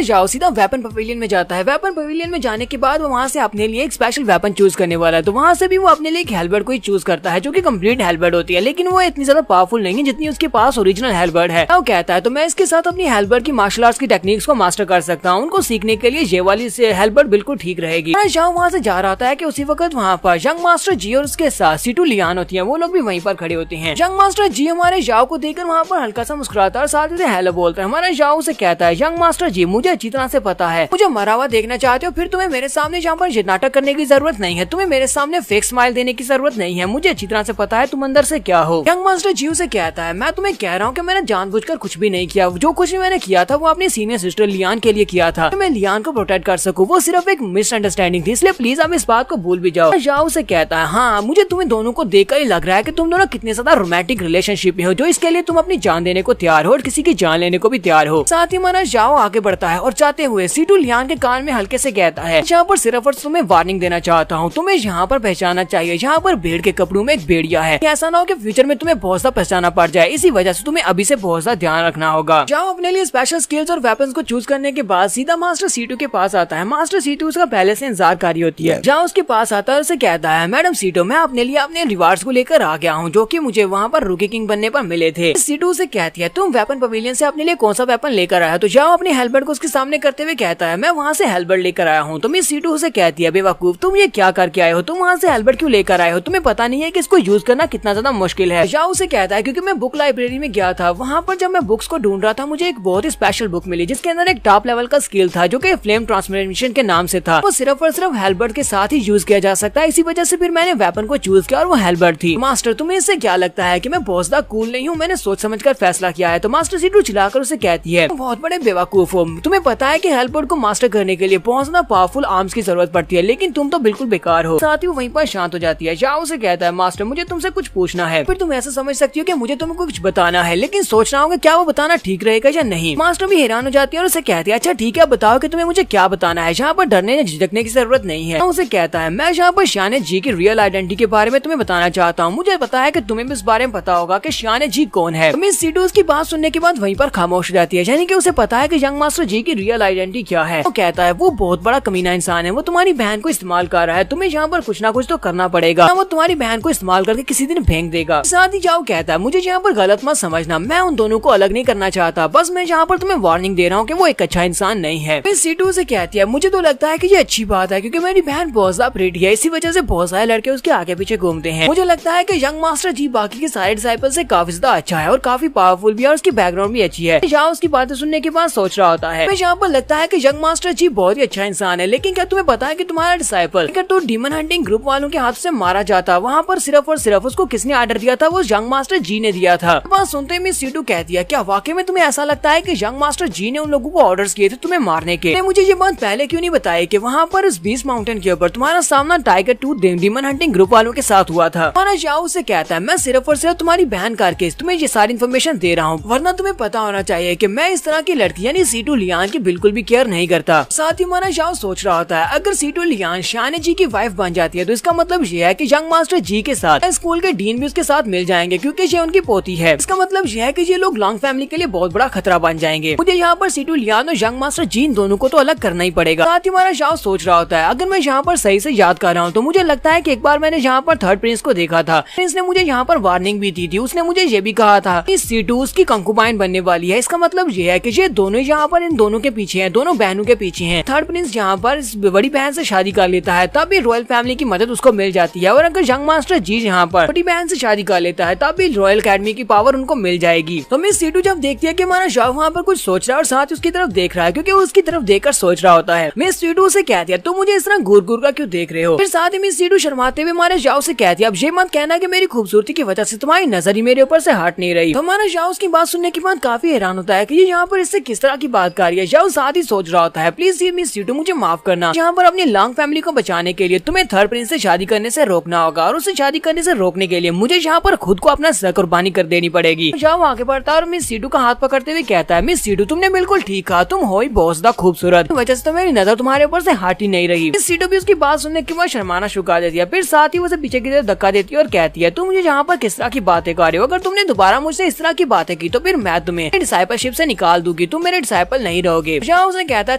Speaker 1: जाओ सीधा वेपन पवेलियन में जाता है। वेपन पवेलियन में जाने के बाद वो वहाँ से अपने लिए एक स्पेशल वेपन चूज करने वाला है। तो वहाँ से भी वो अपने लिए एक हेलबर्ट को ही चूज करता है जो कि कंप्लीट हेलबर्ट होती है, लेकिन वो इतनी ज्यादा पावरफुल नहीं है जितनी उसके पास ओरिजिनल हेलबर्ट है। वो कहता है तो मैं इसके साथ अपनी हेलबर्ट की मार्शल आर्ट्स की टेक्निक्स को मास्टर कर सकता हूँ, उनको सीखने के लिए ये वाली हेलबर्ट बिल्कुल ठीक रहेगी। जाओ वहाँ से जा रहा था कि उसी वक्त वहाँ पर यंग मास्टर जी और उसके साथ सीटू लियान होती है, वो लोग भी वहीं पर खड़े होते हैं। यंग मास्टर जी हमारे जाओ को देखकर वहाँ पर हल्का सा मुस्कुराता है और साथ ही हेलो बोलता है। हमारा जाओ से कहता है यंग मास्टर जी मुझे अच्छी तरह से पता है मुझे मरा हुआ देखना चाहते हो, फिर तुम्हें मेरे सामने यहाँ पर नाटक करने की जरूरत नहीं है, तुम्हें मेरे सामने फेक स्माइल देने की जरूरत नहीं है, मुझे अच्छी तरह से पता है तुम अंदर से क्या हो। यंग मास्टर जी से कहता है मैं तुम्हें कह रहा हूँ कि मैंने जानबूझकर कुछ भी नहीं किया, जो कुछ भी मैंने किया था वो अपनी सीनियर सिस्टर लियान के लिए किया था, मैं लियान को प्रोटेक्ट कर सकूं, वो सिर्फ एक मिसअंडरस्टैंडिंग थी, इसलिए प्लीज आप इस बात को भूल भी जाओ। जाओ से कहता है हाँ मुझे तुम्हें दोनों को देखकर ही लग रहा है कि तुम दोनों कितने ज्यादा रोमांटिक रिलेशनशिप में हो जो इसके लिए तुम अपनी जान देने को तैयार हो और किसी की जान लेने को भी तैयार हो। साथ ही हमारा जाओ आगे बढ़ता है और जाते हुए सीटू लियान के कान में हल्के से कहता है यहाँ पर सिर्फ और तुम्हें वार्निंग देना चाहता हूँ, तुम्हें यहाँ पर पहचानना चाहिए, यहाँ पर भेड़ के कपड़ों में एक भेड़िया है, ऐसा ना हो कि फ्यूचर में तुम्हें बहुत सा पहचाना पड़ जाए, इसी वजह से तुम्हें अभी से बहुत सा ध्यान रखना होगा। जाओ अपने लिए स्पेशल स्किल्स और वेपन्स को चूज करने के बाद सीधा मास्टर सीटू के पास आता है। मास्टर सीटू उसका पहले से इंतजार कर रही होती है। जाओ उसके पास आता है, उसे कहता है मैडम सीटू मैं अपने लिए अपने रिवार्ड्स को लेकर आ गया हूँ जो कि मुझे वहाँ पर रूकी किंग बनने पर मिले थे। सीटू से कहती है तुम वेपन पवेलियन से अपने लिए कौन सा वेपन लेकर आया? तो जाओ अपने हेलबर्ट को उसके सामने करते हुए कहता है मैं वहाँ से हेलबर्ट लेकर आया हूँ। तो मिस सीटू से कहती है बेवकूफ तुम ये क्या करके आए हो, तुम वहाँ से हेलबर्ट क्यों लेकर आए हो, तुम्हें पता नहीं है कि इसको यूज करना कितना ज्यादा मुश्किल है। जाओ उसे कहता है क्योंकि मैं बुक लाइब्रेरी में गया था, वहाँ पर जब मैं बुक्स को ढूंढ रहा था मुझे एक बहुत ही स्पेशल बुक मिली जिसके अंदर एक टॉप लेवल का स्किल था जो कि फ्लेम ट्रांसफॉर्मेशन के नाम से था, वो सिर्फ और सिर्फ हेलबर्ट के साथ ही यूज किया जा सकता है, इसी वजह से फिर मैंने वेपन को चूज किया और वो हेलबर्ट थी। मास्टर तुम्हें इससे क्या लगता है कि मैं बहुत ज्यादा कूल नहीं हूँ, मैंने सोच समझ कर फैसला किया है। तो मास्टर सीटू चिल्लाकर उसे कहती है बहुत बड़े बेवकूफ हो, तुम्हें पता है कि हेलबर्ट को मास्टर करने के लिए बहुत ज्यादा पावरफुल आर्म्स की जरूरत पड़ती है, लेकिन तुम तो बिल्कुल बेकार हो। साथ ही वो वहीं पर शांत हो जाती है। जाओ उसे कहता है मास्टर मुझे तुमसे कुछ पूछना है, फिर तुम ऐसा समझ सकती हो कि मुझे तुमको कुछ बताना है, लेकिन सोच रहा हूँ क्या वो बताना ठीक रहेगा या नहीं। मास्टर भी हैरान हो जाती है और उसे कहती है अच्छा ठीक है बताओ कि तुम्हें मुझे क्या बताना है, यहाँ पर डरने या झिझकने की जरूरत नहीं है। उसे कहता है मैं यहाँ पर शाने जी की रियल आइडेंटिटी के बारे में तुम्हें बताना चाहता हूँ, मुझे पता है कि तुम्हें भी इस बारे में पता होगा कि शाने जी कौन है। मिस सीटू की बात सुनने के बाद वहीं पर खामोश हो जाती है, यानी कि उसे पता है कि यंग मास्टर जी की रियल आइडेंटिटी क्या है। वो कहता है वो बहुत बड़ा कमीना इंसान है, वो तुम्हारी बहन को इस्तेमाल कर रहा है, तुम्हें यहाँ पर कुछ ना कुछ तो करना पड़ेगा, वो तुम्हारी बहन को इस्तेमाल करके किसी दिन फेंक देगा। साथ ही जाओ कहता है मुझे यहाँ पर गलत मत समझना, मैं उन दोनों को अलग नहीं करना चाहता, बस मैं यहाँ पर तुम्हें वार्निंग दे रहा हूँ कि वो एक अच्छा इंसान नहीं है। मिस सीटू से कहती है मुझे तो लगता है कि ये अच्छी बात है क्योंकि मेरी बहन बहुत ज्यादा प्रेटी है, इसी वजह से बहुत सारे लड़के उसके आगे पीछे घूमते हैं। मुझे लगता है कि यंग मास्टर जी बाकी के सारे डिसाइपल से काफी ज्यादा अच्छा है और काफी पावरफुल भी है और उसकी बैकग्राउंड भी अच्छी है। यहाँ उसकी बातें सुनने के बाद सोच रहा होता है मुझे यहाँ पर लगता है कि यंग मास्टर जी बहुत ही अच्छा इंसान है, लेकिन क्या तुम्हें पता है कि तुम्हारा डिसाइपल अगर तो डीमन हंटिंग ग्रुप वालों के हाथ से मारा जाता, वहाँ पर सिर्फ और सिर्फ उसको किसने ऑर्डर दिया था, वो यंग मास्टर जी ने दिया था। बात सुनते ही मिस सीटू कहती है क्या वाकई में तुम्हें ऐसा लगता है कि यंग मास्टर जी ने उन लोगों को ऑर्डर्स किए थे तुम्हें मारने के? मुझे ये बात पहले क्यों नहीं बताई कि वहाँ पर इस बीस माउंटेन के ऊपर तुम्हारा सामना टाइगर 2 डीमन हंटिंग ग्रुप वालों के साथ हुआ था। हमारा जाओ उसे कहता है मैं सिर्फ और सिर्फ तुम्हारी बहन करके तुम्हें ये सारी इन्फॉर्मेशन दे रहा हूँ, वरना तुम्हें पता होना चाहिए कि मैं इस तरह की लड़की यानी सीटू लियान की बिल्कुल भी केयर नहीं करता। साथ ही हमारा जाओ सोच रहा होता है अगर सीटू लियान शाने जी की वाइफ बन जाती है तो इसका मतलब ये है कि यंग मास्टर जी के साथ स्कूल के डीन भी उसके साथ मिल जाएंगे क्योंकि ये उनकी पोती है। इसका मतलब ये है कि ये लोग लॉन्ग फैमिली के लिए बहुत बड़ा खतरा बन जाएंगे। मुझे यहाँ पर सीटू लियान और यंग मास्टर जी इन दोनों को तो अलग करना ही पड़ेगा। साथ ही हमारा जाओ सोच रहा होता है अगर मैं यहाँ पर सही से याद कर रहा हूँ तो मुझे लगता है कि एक बार मैंने यहाँ पर थर्ड प्रिंस को देखा था। प्रिंस ने मुझे यहाँ पर वार्निंग भी दी थी। उसने मुझे ये भी कहा था कि सीटू उसकी कंकुबाइन बनने वाली है। इसका मतलब ये है कि ये दोनों यहाँ पर इन दोनों के पीछे हैं, दोनों बहनों के पीछे हैं। थर्ड प्रिंस यहाँ पर इस बड़ी बहन से शादी कर लेता है तब भी रॉयल फैमिली की मदद उसको मिल जाती है। और अगर यंग मास्टर जी यहाँ पर बड़ी बहन से शादी कर लेता है तब भी रॉयल अकेडमी की पावर उनको मिल जाएगी। तो मिस सीटू जब देखती है कि हमारा जाओ वहाँ पर कुछ सोच रहा है और साथ उसकी तरफ देख रहा है क्योंकि वो उसकी तरफ देखकर सोच रहा होता है। मिस सीटू उसे कहती है तुम मुझे इस तरह घूर घूर कर क्यों देख रहे हो। फिर साथ ही मिस सीटू शर्माते हुए हमारे जाओ से कहती है अब ये मत कहना कि मेरी खूबसूरती की वजह से तुम्हारी नजर ही मेरे ऊपर से हट नहीं रही। तो हमारा जाओ उसकी बात सुनने के बाद काफी हैरान होता है कि ये यहाँ पर इससे किस तरह की बात कर रही है। जाओ साथ ही सोच रहा होता है प्लीज मिस सीटू मुझे माफ करना, यहाँ पर अपनी लॉन्ग फैमिली को बचाने के लिए तुम्हें थर्ड प्रिंस से शादी करने से रोकना होगा और उसे शादी करने से रोकने के लिए मुझे यहाँ पर खुद को अपना सर कुर्बानी कर देनी पड़ेगी। जाओ आगे बढ़ता है और मिस सीटू का हाथ पकड़ते हुए कहता है मिस सीटू तुमने बिल्कुल ठीक कहा, तुम हो ही बहुत ज्यादा खूबसूरत, वजह से तो मेरी नजर तुम्हारे ऊपर से हट ही नहीं रही। मिस सीटू भी उसकी बात सुनने के बाद शर्माना शुरू कर देती है। फिर साथ ही उसे पीछे की तरफ धक्का देती है और कहती है तुम मुझे यहाँ पर किस तरह की बातें कर रहे हो, अगर तुमने दोबारा मुझसे इस तरह की बातें की तो फिर मैं तुम्हें डिसाइपलशिप से निकाल दूंगी, तुम मेरे डिसाइपल नहीं रहोगे। जाओ उसे कहता है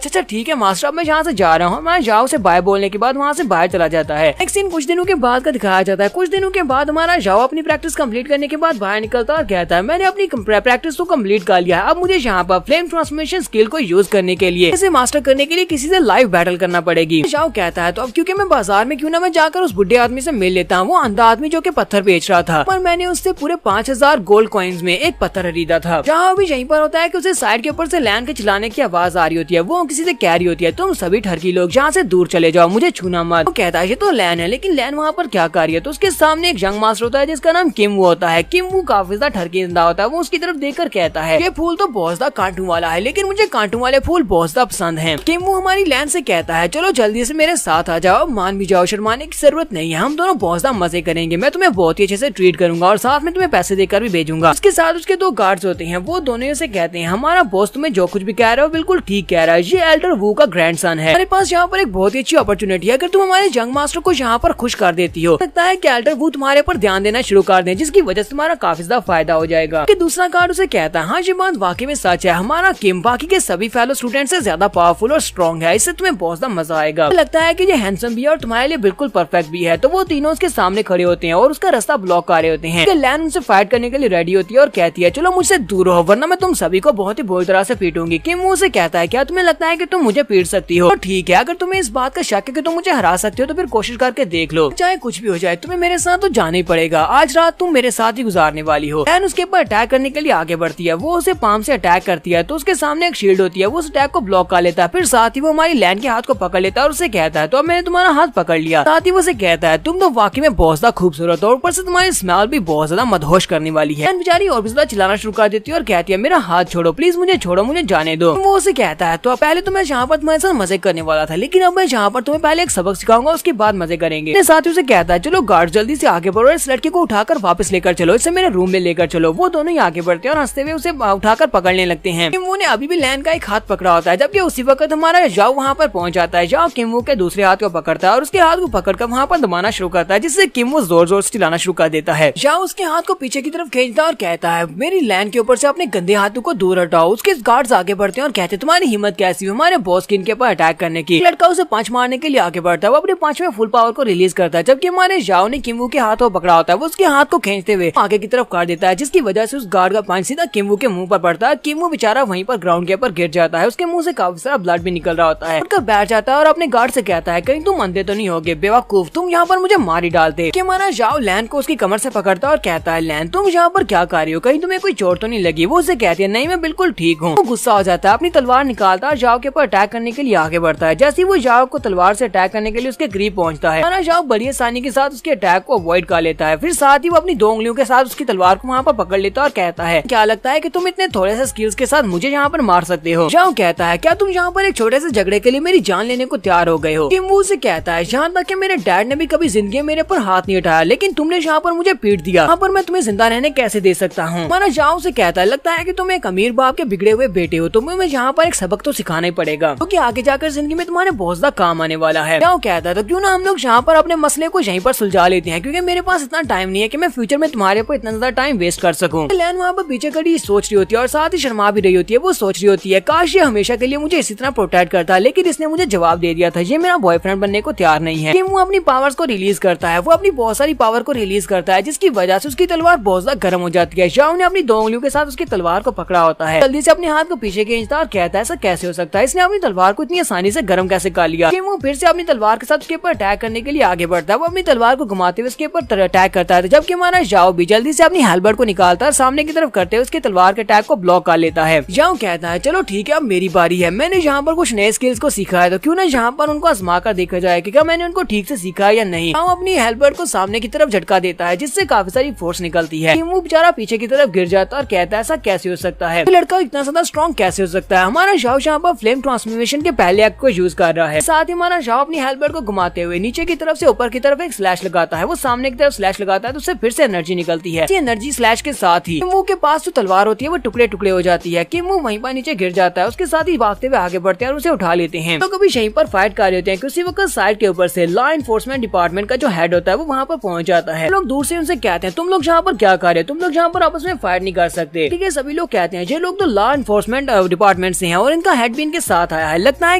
Speaker 1: अच्छा ठीक है मास्टर अब मैं यहाँ से जा रहा हूँ। मैं जाओ से बाय बोलने के बाद वहाँ से बाहर चला जाता है। एक सीन कुछ दिनों के बाद का दिखाया जाता है। कुछ दिनों के बाद हमारा जाओ अपनी प्रैक्टिस कंप्लीट करने के बाद बाहर निकलता और कहता है मैंने अपनी प्रैक्टिस तो कंप्लीट कर लिया है, अब मुझे यहाँ पर फ्लेम ट्रांसफॉर्मेशन स्किल को यूज करने के लिए इसे मास्टर करने के लिए किसी से लाइव बैटल करना पड़ेगी। जाओ कहता है तो अब क्योंकि मैं बाजार में क्यों ना मैं जाकर उस बुढ़े आदमी से मिल लेता हूँ, वो अंधा आदमी जो कि पत्थर बेच रहा था, पर मैंने उससे पूरे 5000 गोल्ड कॉइन्स में एक पत्थर खरीदा था। जहाँ अभी यहीं पर होता है कि उसे साइड के ऊपर से लैंड के चलाने की आवाज आ रही होती है, वो किसी से कह रही होती है तुम सभी ठरकी लोग यहाँ से दूर चले जाओ, मुझे छूना मत। वो कहता है ये तो लैन है, लेकिन लैन वहाँ पर क्या कर रही है। तो उसके सामने एक यंग मास्टर होता है जिसका नाम किमू होता है। किमू काफी ज्यादा ठरकी जिंदा होता है। वो उसकी तरफ देखकर कहता है ये फूल तो बहुत ज्यादा कांटों वाला है, लेकिन मुझे कांटों वाले फूल बहुत ज्यादा पसंद है। किमू हमारी लैन से कहता है चलो जल्दी से मेरे साथ आ जाओ, मान भी जाओ, शर्माने की जरूरत नहीं है, हम दोनों बहुत ज्यादा मजे करेंगे, मैं तुम्हें बहुत ही अच्छे से ट्रीट करूंगा और साथ में तुम्हें पैसे देकर भी भेजूंगा। उसके साथ उसके 2 गार्ड्स होते हैं, वो दोनों से कहते हैं हमारा बॉस तुम्हें जो कुछ भी कह रहा है बिल्कुल ठीक कह रहा है, ये एल्डर वू का ग्रैंडसन है, हमारे पास यहाँ पर एक बहुत ही अच्छी अपॉर्चुनिटी है, अगर तुम हमारे यंग मास्टर को यहाँ पर खुश कर देती हो, लगता है कि एल्डर वू तुम्हारे पर ध्यान देना शुरू कर दें, जिसकी वजह से तुम्हारा काफी ज्यादा फायदा हो जाएगा। दूसरा गार्ड उसे कहता है हाँ ये बात वाकई में सच है, हमारा किम बाकी के सभी फेलो स्टूडेंट से ज्यादा पावरफुल और स्ट्रॉन्ग है, इससे तुम्हें बहुत ज्यादा मजा आएगा, लगता है कि ये हैंडसम भी है और तुम्हारे लिए बिल्कुल परफेक्ट भी है। तो वो तीनों उसके सामने खड़े होते हैं और उसका रास्ता ब्लॉक कर रहे होते हैं। लैन उनसे फाइट करने के लिए रेडी होती है और कहती है चलो मुझसे दूर हो वरना मैं तुम सभी को बहुत ही बुरी तरह से पीटूंगी। किम उसे कहता है क्या तुम्हें लगता है कि तुम मुझे पीट सकती हो? तो ठीक है, अगर तुम्हें इस बात का शक है कि तुम मुझे हरा सकती हो तो फिर कोशिश करके देख लो, चाहे कुछ भी हो जाए तुम्हें मेरे साथ तो जाना ही पड़ेगा, आज रात तुम मेरे साथ ही गुजारने वाली हो। लैन उसके ऊपर अटैक करने के लिए आगे बढ़ती है, वो उसे पाम से अटैक करती है तो उसके सामने एक शील्ड होती है, वो उस अटैक को ब्लॉक कर लेता है। फिर साथ ही वो हमारी लैन के हाथ को पकड़ लेता है और उसे कहता है तो अब मैंने तुम्हारा हाथ पकड़ लिया। साथ ही वो उसे कहता है तुम तो वाकई में बहुत ज्यादा खूबसूरत हो और ऊपर से तुम्हारी स्मेल भी बहुत ज्यादा मदहोश करने वाली है। बेचारी और भी ज्यादा चिल्लाना शुरू कर देती है और कहती है मेरा हाथ छोड़ो प्लीज, मुझे छोड़ो, मुझे जाने दो। वो उसे कहता है तो पहले तो मैं यहाँ पर तुम्हारे साथ मजे करने वाला था, लेकिन अब मैं यहाँ पर तुम्हें पहले एक सबक सिखाऊंगा, उसके बाद मजे करेंगे। साथ ही उसे कहता है चलो गार्ड जल्दी से आगे बढ़ो, इस लड़के को उठाकर वापस लेकर चलो, इसे मेरे रूम में लेकर चलो। वो दोनों ही आगे बढ़ते हैं और हंसते हुए उसे उठाकर पकड़ने लगते हैं। किमू ने अभी भी लैन का एक हाथ पकड़ा होता है, जबकि उसी वक्त हमारा जाओ वहाँ पर पहुंच जाता है। जाओ किमू के दूसरे हाथ को पकड़ता है और उसके हाथ को पकड़कर वहाँ पर दबाना शुरू करता है, जिससे किमू जोर जोर से चिल्लाना शुरू कर देता है। जाओ उसके हाथ को पीछे की तरफ खींचता है और कहता है मेरी लैन के ऊपर से अपने गंदे हाथों को दूर हटाओ। उसके गार्ड्स आगे बढ़ते हैं और कहते हैं तुम्हारी हिम्मत कैसी हुई हमारे बॉस की इनके ऊपर अटैक करने की। लड़का उसे पंच मारने के लिए आगे बढ़ता है, वो अपने पंच में फुल पावर को रिलीज करता है, जबकि हमारे जाओ ने किमू के हाथ को पकड़ा होता है, वो उसके हाथ को खींचते हुए आगे की तरफ कर देता है, जिसकी वजह से उस गार्ड का पंच सीधा किमू के मुंह पर पड़ता है। किमू बेचारा वहीं पर ग्राउंड के ऊपर गिर जाता है, उसके मुंह से काफी सारा ब्लड भी निकल रहा होता है। उठकर बैठ जाता है और अपने गार्ड से कहता है कहीं तुम अंधे तो नहीं होगे बेवकूफ, तुम यहाँ पर मुझे मार ही डालते। कि हमारा जाओ लैन को उसकी कमर से पकड़ता है और कहता है लैन तुम यहाँ पर क्या कर रही हो, कहीं तुम्हें कोई चोट तो नहीं लगी? वो उसे कहती है नहीं मैं बिल्कुल ठीक हूँ। वो गुस्सा हो जाता है, अपनी तलवार निकालता है, जाओ के ऊपर अटैक करने के लिए आगे बढ़ता है। जैसे ही वो जाओ को तलवार से अटैक करने के लिए उसके करीब पहुंचता है, हमारा जाओ बड़ी आसानी के साथ उसके अटैक को अवॉइड कर लेता है। फिर साथ ही वो अपनी 2 उंगलियों के साथ उसकी तलवार को वहाँ पर पकड़ लेता है और कहता है क्या लगता है कि तुम इतने थोड़े से स्किल्स के साथ मुझे यहाँ पर मार सकते हो? जाओ कहता है क्या तुम यहाँ पर एक छोटे से झगड़े के लिए मेरी जान लेने को तैयार हो गए हो? किमू से कहता कहता है जहाँ तक कि मेरे डैड ने भी कभी जिंदगी में मेरे पर हाथ नहीं उठाया, लेकिन तुमने जहाँ पर मुझे पीट दिया वहाँ पर मैं तुम्हें जिंदा रहने कैसे दे सकता हूँ। हमारा जाओ से कहता है लगता है कि तुम एक अमीर बाप के बिगड़े हुए बेटे हो, तुम्हें मैं यहाँ पर एक सबक तो सिखाना ही पड़ेगा क्योंकि आगे जाकर जिंदगी में तुम्हारे बहुत ज्यादा काम आने वाला है। जाओ कहता है तो क्यों ना हम लोग यहाँ पर अपने मसले को यहीं पर सुलझा लेते हैं, क्योंकि मेरे पास इतना टाइम नहीं है कि मैं फ्यूचर में तुम्हारे पर इतना ज्यादा टाइम वेस्ट कर सकूं। लैन वहाँ पर पीछे खड़ी सोच रही होती है और साथ ही शर्मा भी रही होती है। वो सोच रही होती है काश ये हमेशा के लिए मुझे इसी तरह प्रोटेक्ट करता, लेकिन इसने मुझे जवाब दे दिया था ये मेरा बॉयफ्रेंड बनने को तैयार नहीं है। वो अपनी पावर्स को रिलीज करता है, वो अपनी बहुत सारी पावर को रिलीज करता है जिसकी वजह से उसकी तलवार बहुत ज्यादा गर्म हो जाती है। जाओ ने अपनी 2 उंगलियों के साथ उसकी तलवार को पकड़ा होता है, जल्दी से अपने हाथ को पीछे खींचता और कहता है ऐसा कैसे हो सकता है, इसने अपनी तलवार को इतनी आसानी से गर्म कैसे कर लिया। वो फिर से अपनी तलवार के साथ उसके ऊपर अटैक करने के लिए आगे बढ़ता है। वो अपनी तलवार को घुमाते हुए उसके ऊपर अटैक करता है, जबकि हमारा जाओ भी जल्दी से अपनी हेलबर्ट को निकालता है, सामने की तरफ करते हुए उसके तलवार के अटैक को ब्लॉक कर लेता है। जाओ कहता है चलो ठीक है अब मेरी बारी है, मैंने यहाँ पर कुछ नए स्किल्स को सीखा है तो क्यों ना यहाँ पर उनको आजमा कर देखा जाए कि क्या मैंने उनको ठीक से सीखा है या नहीं। जाओ अपनी हेलबर्ट को सामने की तरफ झटका देता है जिससे काफी सारी फोर्स निकलती है। वो बेचारा पीछे की तरफ गिर जाता है और कहता है ऐसा कैसे हो सकता है, लड़का इतना ज्यादा स्ट्रॉन्ग कैसे हो सकता है। हमारा जाओ यहाँ पर फ्लेम ट्रांसफॉर्मेशन के पहले एक्ट को यूज कर रहा है, साथ ही हमारा जाओ अपनी हेलबर्ट को घुमाते हुए नीचे की तरफ से ऊपर की तरफ एक स्लैश लगाता है। वो सामने की तरफ स्लैश लगाता है तो उससे फिर से एनर्जी निकलती है। एनर्जी स्लैश के साथ ही किमू के पास जो तलवार होती है वो टुकड़े टुकड़े हो जाती है। किमू वहीं पर नीचे गिर जाता है, उसके साथ ही भागते हुए आगे बढ़ते हैं और उसे उठा लेते हैं। तो कभी यहीं पर फाइट कर रहे होते हैं कि उसी वक्त साइड के ऊपर से लॉ एनफोर्समेंट डिपार्टमेंट का जो हेड होता है वो वहाँ पर पहुंच जाता है। लोग दूर से उनसे कहते हैं तुम लोग यहाँ पर क्या कर रहे हो, तुम लोग यहाँ पर आपस में फाइट नहीं कर सकते। ठीक है सभी लोग कहते हैं ये लोग तो लॉ एनफोर्समेंट डिपार्टमेंट से हैं और इनका हेड भी इनके साथ आया है, लगता है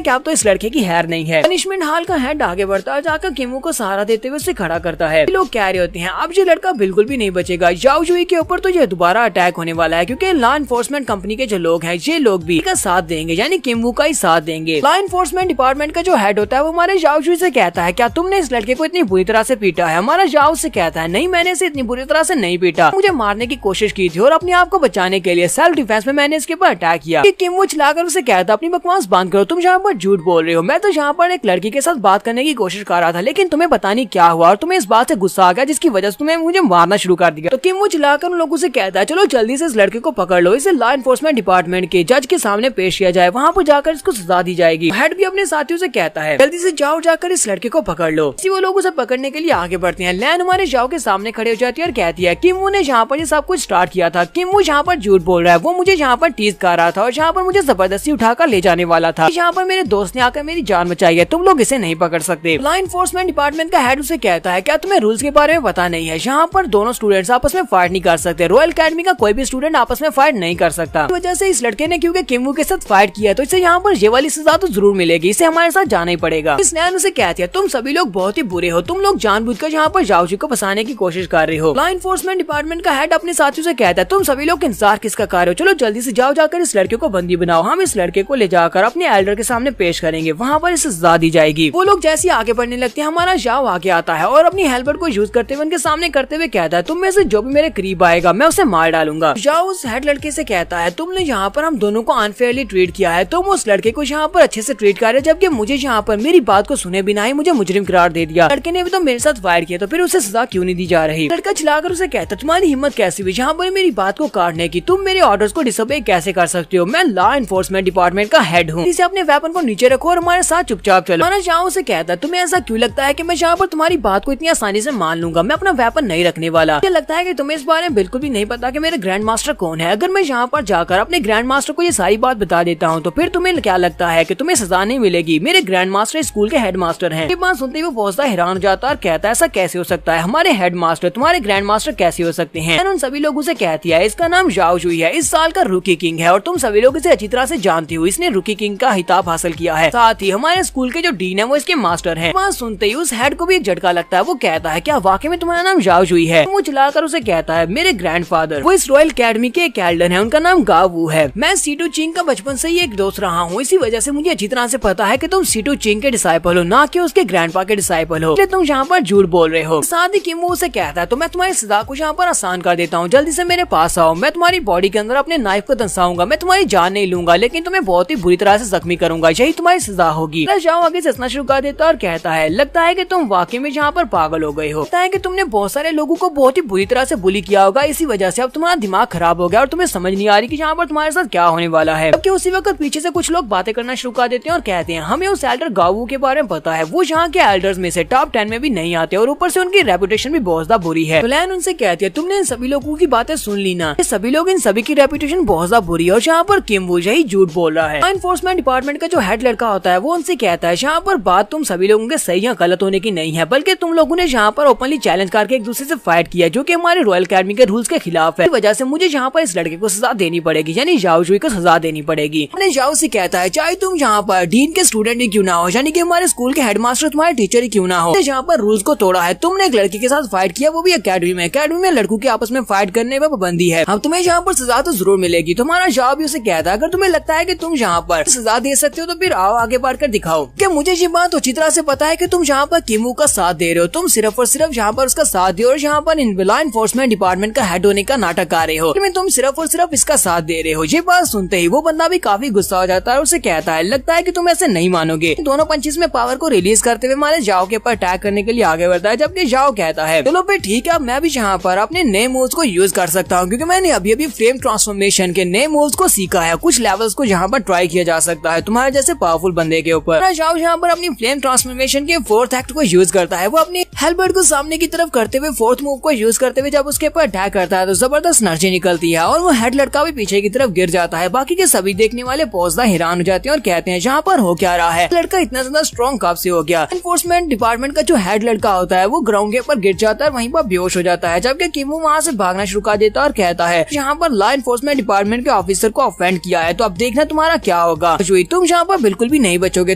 Speaker 1: कि आप तो इस लड़के की हैर नहीं है। पनिशमेंट हॉल का हेड आगे बढ़ता है, जाकर किमू को सहारा देते हुए उसे खड़ा करता है। लोग कह रहे होते हैं अब ये लड़का बिल्कुल भी नहीं बचेगा, याओ जुई के ऊपर तो ये दोबारा अटैक होने वाला है क्योंकि लॉ एनफोर्समेंट कंपनी के जो लोग हैं ये लोग भी इसका साथ देंगे, यानी किमू का ही साथ देंगे। लॉ एनफोर्समेंट डिपार्टमेंट का जो हेड होता है वो हमारे याओ जुई से कहता है क्या तुमने इस लड़के को इतनी बुरी तरह से पीटा है। हमारा याओ से कहता है नहीं मैंने इसे इतनी बुरी तरह से नहीं पीटा, मुझे मारने की कोशिश की थी और अपने आप को बचाने के लिए सेल्फ डिफेंस में मैंने इसके ऊपर अटैक किया। किमू चिल्लाकर उसे कहता अपनी बकवास बंद करो, तुम यहाँ पर झूठ बोल रहे हो, मैं तो यहाँ पर एक लड़की के साथ बात करने की कोशिश कर रहा था लेकिन तुम्हें पता नहीं क्या हुआ और तुम्हें इस बात से गुस्सा आ गया जिसकी वजह से तुम्हें मुझे मारना शुरू कर दिया। तो किमू चिल्लाकर उन लोगों से कहता है चलो जल्दी से इस लड़के को पकड़ लो, इसे लॉ एनफोर्समेंट डिपार्टमेंट के जज के सामने पेश किया जाए, वहाँ पर जाकर इसको सजा दी जाएगी। हेड भी अपने साथियों से कहता है जल्दी से जाओ जाकर इस लड़के को पकड़ लो। इसी वो लोग उसे पकड़ने के लिए आगे बढ़ते हैं। लैन हमारे जाओ के सामने खड़े हो जाती है और कहती है किमू ने यहाँ पर ये सब कुछ स्टार्ट किया था, किमू यहाँ पर झूठ बोल रहा है, वो मुझे यहाँ पर टीज कर रहा था और यहाँ पर मुझे जबरदस्ती उठाकर ले जाने वाला था, यहाँ पर मेरे दोस्त ने आकर मेरी जान बचाई है, तुम लोग इसे नहीं पकड़ सकते। लॉ एनफोर्समेंट डिपार्टमेंट का हेड उसे कहता है क्या तुम्हें रूल्स के बारे में पता नहीं है, यहाँ पर दोनों स्टूडेंट्स आपस में फाइट नहीं कर सकते, रॉयल अकेडमी का कोई भी स्टूडेंट आपस में फाइट नहीं कर सकता। इस वजह से इस लड़के ने क्योंकि किमू के साथ फाइट किया तो इसे यहाँ पर ये वाली सजा तो जरूर मिलेगी, इसे हमारे साथ जाना ही पड़ेगा। इस लैन उसे कहती है तुम सभी लोग बहुत ही बुरे हो, तुम लोग जानबूझकर यहाँ पर जाओ जी को फंसाने की कोशिश कर रहे हो। लॉ एनफोर्समेंट डिपार्टमेंट का हेड अपने साथियों से कहता है तुम सभी लोग इंतजार किसका कर रहे हो, चलो जल्दी से जाओ जाकर इस लड़के को बंदी बनाओ, हम इस लड़के को ले जाकर अपने एल्डर के सामने पेश करेंगे, वहाँ पर इसे सजा दी जाएगी। वो लोग जैसे आगे बढ़ने लगते हैं हमारा जाओ आगे आता है और अपनी हेल्पर को यूज करते हुए उनके सामने करते हुए कहता है तुम में से जो भी मेरे करीब आएगा मैं उसे मार डालूंगा। जाओ उस हेड लड़के से कहता है तुमने यहाँ पर हम दोनों को अनफेयरली ट्रीट किया है, तुम उस लड़के को यहाँ पर अच्छे से ट्रीट कर रहे जबकि मुझे यहाँ पर मेरी बात को सुने बिना ही मुझे मुजरिम करार दे दिया, लड़के ने भी तो मेरे साथ फायर किया तो फिर उसे सजा क्यों नहीं दी जा रही। लड़का चिल्लाकर उसे कहता तुम्हारी हिम्मत कैसी हुई यहाँ पर मेरी बात को काटने की, तुम मेरे ऑर्डर्स को डिसोबे कैसे कर सकते हो, मैं लॉ एनफोर्समेंट डिपार्टमेंट का हेड हूँ, इसे अपने वेपन को नीचे रखो और हमारे साथ चुपचाप चलो। माना जाओ उसे कहता तुम्हें ऐसा क्यों लगता है कि मैं यहाँ पर तुम्हारी बात को इतनी आसानी से मान लूंगा, मैं अपना वेपन नहीं रखने वाला। मुझे लगता है कि तुम्हें इस बारे में बिल्कुल भी नहीं पता कि मेरे ग्रैंड मास्टर कौन है, अगर मैं यहाँ पर जाकर अपने ग्रैंड मास्टर को ये सारी बात बता देता हूँ तो फिर तुम्हें क्या लगता है कि तुम्हें सजा नहीं मिलेगी, मेरे ग्रैंड मास्टर स्कूल के हेड मास्टर हैं। ये बात सुनते ही वो बहुत ज्यादा हैरान हो जाता है और कहता है ऐसा कैसे हो सकता है, हमारे हेड मास्टर तुम्हारे ग्रैंड मास्टर कैसे हो सकते हैं। उन सभी लोगों से कहती है इसका नाम याओ जुई है, इस साल का रूकी किंग है और तुम सभी लोग इसे अच्छी तरह से जानती हो, इसने रूकी किंग का खिताब हासिल किया है, साथ ही हमारे स्कूल के जो डीन है वो इसके मास्टर है। वहाँ सुनते ही उस हेड को भी एक झटका लगता है, वो कहता है क्या वाकई में तुम्हारा नाम याओ जुई है। वो चिल्लाकर उसे कहता है मेरे ग्रैंडफादर वो इस रॉयल अकेडमी के एक एल्डर है, उनका नाम गावू है, मैं सीटू चिंग का बचपन से ही एक दोस्त रहा हूँ, इसी वजह से मुझे अच्छी तरह से पता है कि तुम सीटू चिंग के डिसाइपल हो ना कि उसके ग्रैंडपा के डिसाइपल हो, इसलिए तुम यहाँ पर झूठ बोल रहे हो। साथ ही किमू उसे कहता है तो मैं तुम्हारी सजा को यहाँ पर आसान कर देता हूँ, जल्दी से मेरे पास आओ, मैं तुम्हारी बॉडी के अंदर अपने नाइफ को दंसाऊंगा, मैं तुम्हारी जान नहीं लूंगा लेकिन तुम्हें बहुत ही बुरी तरह से जख्मी करूंगा, यही तुम्हारी सजा होगी। जाओ आगे से हंसना शुरू कर देता और कहता है लगता है कि तुम वाकई में यहाँ पर पागल हो गए हो, लगता है कि तुमने बहुत सारे लोगों को बहुत ही बुरी तरह से बुली किया होगा, इसी वजह से अब तुम्हारा दिमाग खराब हो गया और तुम्हें समझ नहीं आ रही कि यहाँ पर तुम्हारे साथ क्या होने वाला है। उसी वक्त पीछे से कुछ लोग बातें करना शुरू कर देते हैं और कहते हैं हमें उस एल्डर गावू के बारे में पता होता है वो यहाँ के एल्डर्स में से टॉप 10 में भी नहीं आते और ऊपर से उनकी रेपुटेशन भी बहुत ज्यादा बुरी है। तो लैन उनसे कहती है तुमने इन सभी लोगों की बातें सुन ली ना, सभी लोग इन सभी की रेपुटेशन बहुत ज्यादा बुरी है और यहाँ पर किम वू यही झूठ बोल रहा है। एनफोर्समेंट डिपार्टमेंट का जो हेड लड़का होता है वो उनसे कहता है यहाँ पर बात तुम सभी लोगों के सही या गलत होने की नहीं है, बल्कि तुम लोगों ने यहाँ पर ओपनली चैलेंज करके एक दूसरे से फाइट किया जो कि हमारे रॉयल अकेडमी के रूल्स के खिलाफ है। इस वजह से मुझे यहाँ पर इस लड़के को सजा देनी पड़ेगी, यानी जाओ जुई को सजा देनी पड़ेगी। जाओ से कहता है चाहे तुम यहाँ पर डीन के स्टूडेंट ही क्यों ना हो, यानी कि हमारे स्कूल के हेडमास्टर तुम्हारे टीचर ही क्यों ना हो, यहाँ पर रूल्स को तोड़ा है। तुमने एक लड़की के साथ फाइट किया, वो भी अकेडमी में लड़कों के आपस में फाइट करने पर पाबंदी है। अब तुम्हें यहाँ पर सजा तो जरूर मिलेगी। तुम्हारा जाओ भी उसे कहता है अगर तुम्हें लगता है कि तुम यहाँ पर सजा दे सकते हो तो फिर आओ आगे बढ़कर दिखाओ। कि मुझे ये बात अच्छी तरह से पता है कि तुम यहाँ पर किम वू का साथ दे रहे हो, तुम सिर्फ और सिर्फ यहाँ पर उसका साथ दे और यहाँ पर लॉ एनफोर्समेंट डिपार्टमेंट का हेड होने का नाटक कर रहे हो, तुम सिर्फ और सिर्फ इसका साथ दे रहे हो। ये बात सुनते ही वो बंदा भी काफी गुस्सा हो जाता है और उसे कहता है लगता है कि तुम ऐसे नहीं मानोगे। दोनों पंचेस में पावर को रिलीज करते हुए हमारे जाओ के ऊपर अटैक करने के लिए आगे बढ़ता है, जबकि जाओ कहता है चलो फिर ठीक है, मैं भी यहाँ पर अपने नए मूव्स को यूज कर सकता हूँ क्योंकि मैंने अभी अभी फ्लेम ट्रांसफॉर्मेशन के नए मूव्स को सीखा है। कुछ लेवल्स को यहाँ पर ट्राई किया जा सकता है तुम्हारे जैसे पावरफुल बंदे के ऊपर। जाओ यहाँ पर अपनी फ्लेम ट्रांसफॉर्मेशन के फोर्थ एक्ट को यूज करता है। वो अपनी हेलबर्ट को सामने की तरफ करते हुए फोर्थ मूव को यूज करते हुए जब उसके ऊपर अटैक करता है तो जबरदस्त एनर्जी निकलती है और वो हेड लड़का भी पीछे की तरफ गिर जाता है। बाकी के सभी देखने वाले पौधा हैरान हो जाते हैं और कहते हैं यहाँ पर हो क्या रहा है, लड़का इतना ज्यादा स्ट्रॉन्ग कब से हो गया। एनफोर्समेंट डिपार्टमेंट का जो हेड लड़का होता है वो ग्राउंड के ऊपर गिर जाता है, वहीं पर बेहोश हो जाता है, जबकि किम वू वहाँ से भागना शुरू कर देता है और कहता है यहाँ पर लॉ एनफोर्समेंट डिपार्टमेंट के ऑफिसर को ऑफेंड किया है तो अब देखना तुम्हारा क्या होगा। तुम यहाँ पर बिल्कुल भी नहीं बचोगे,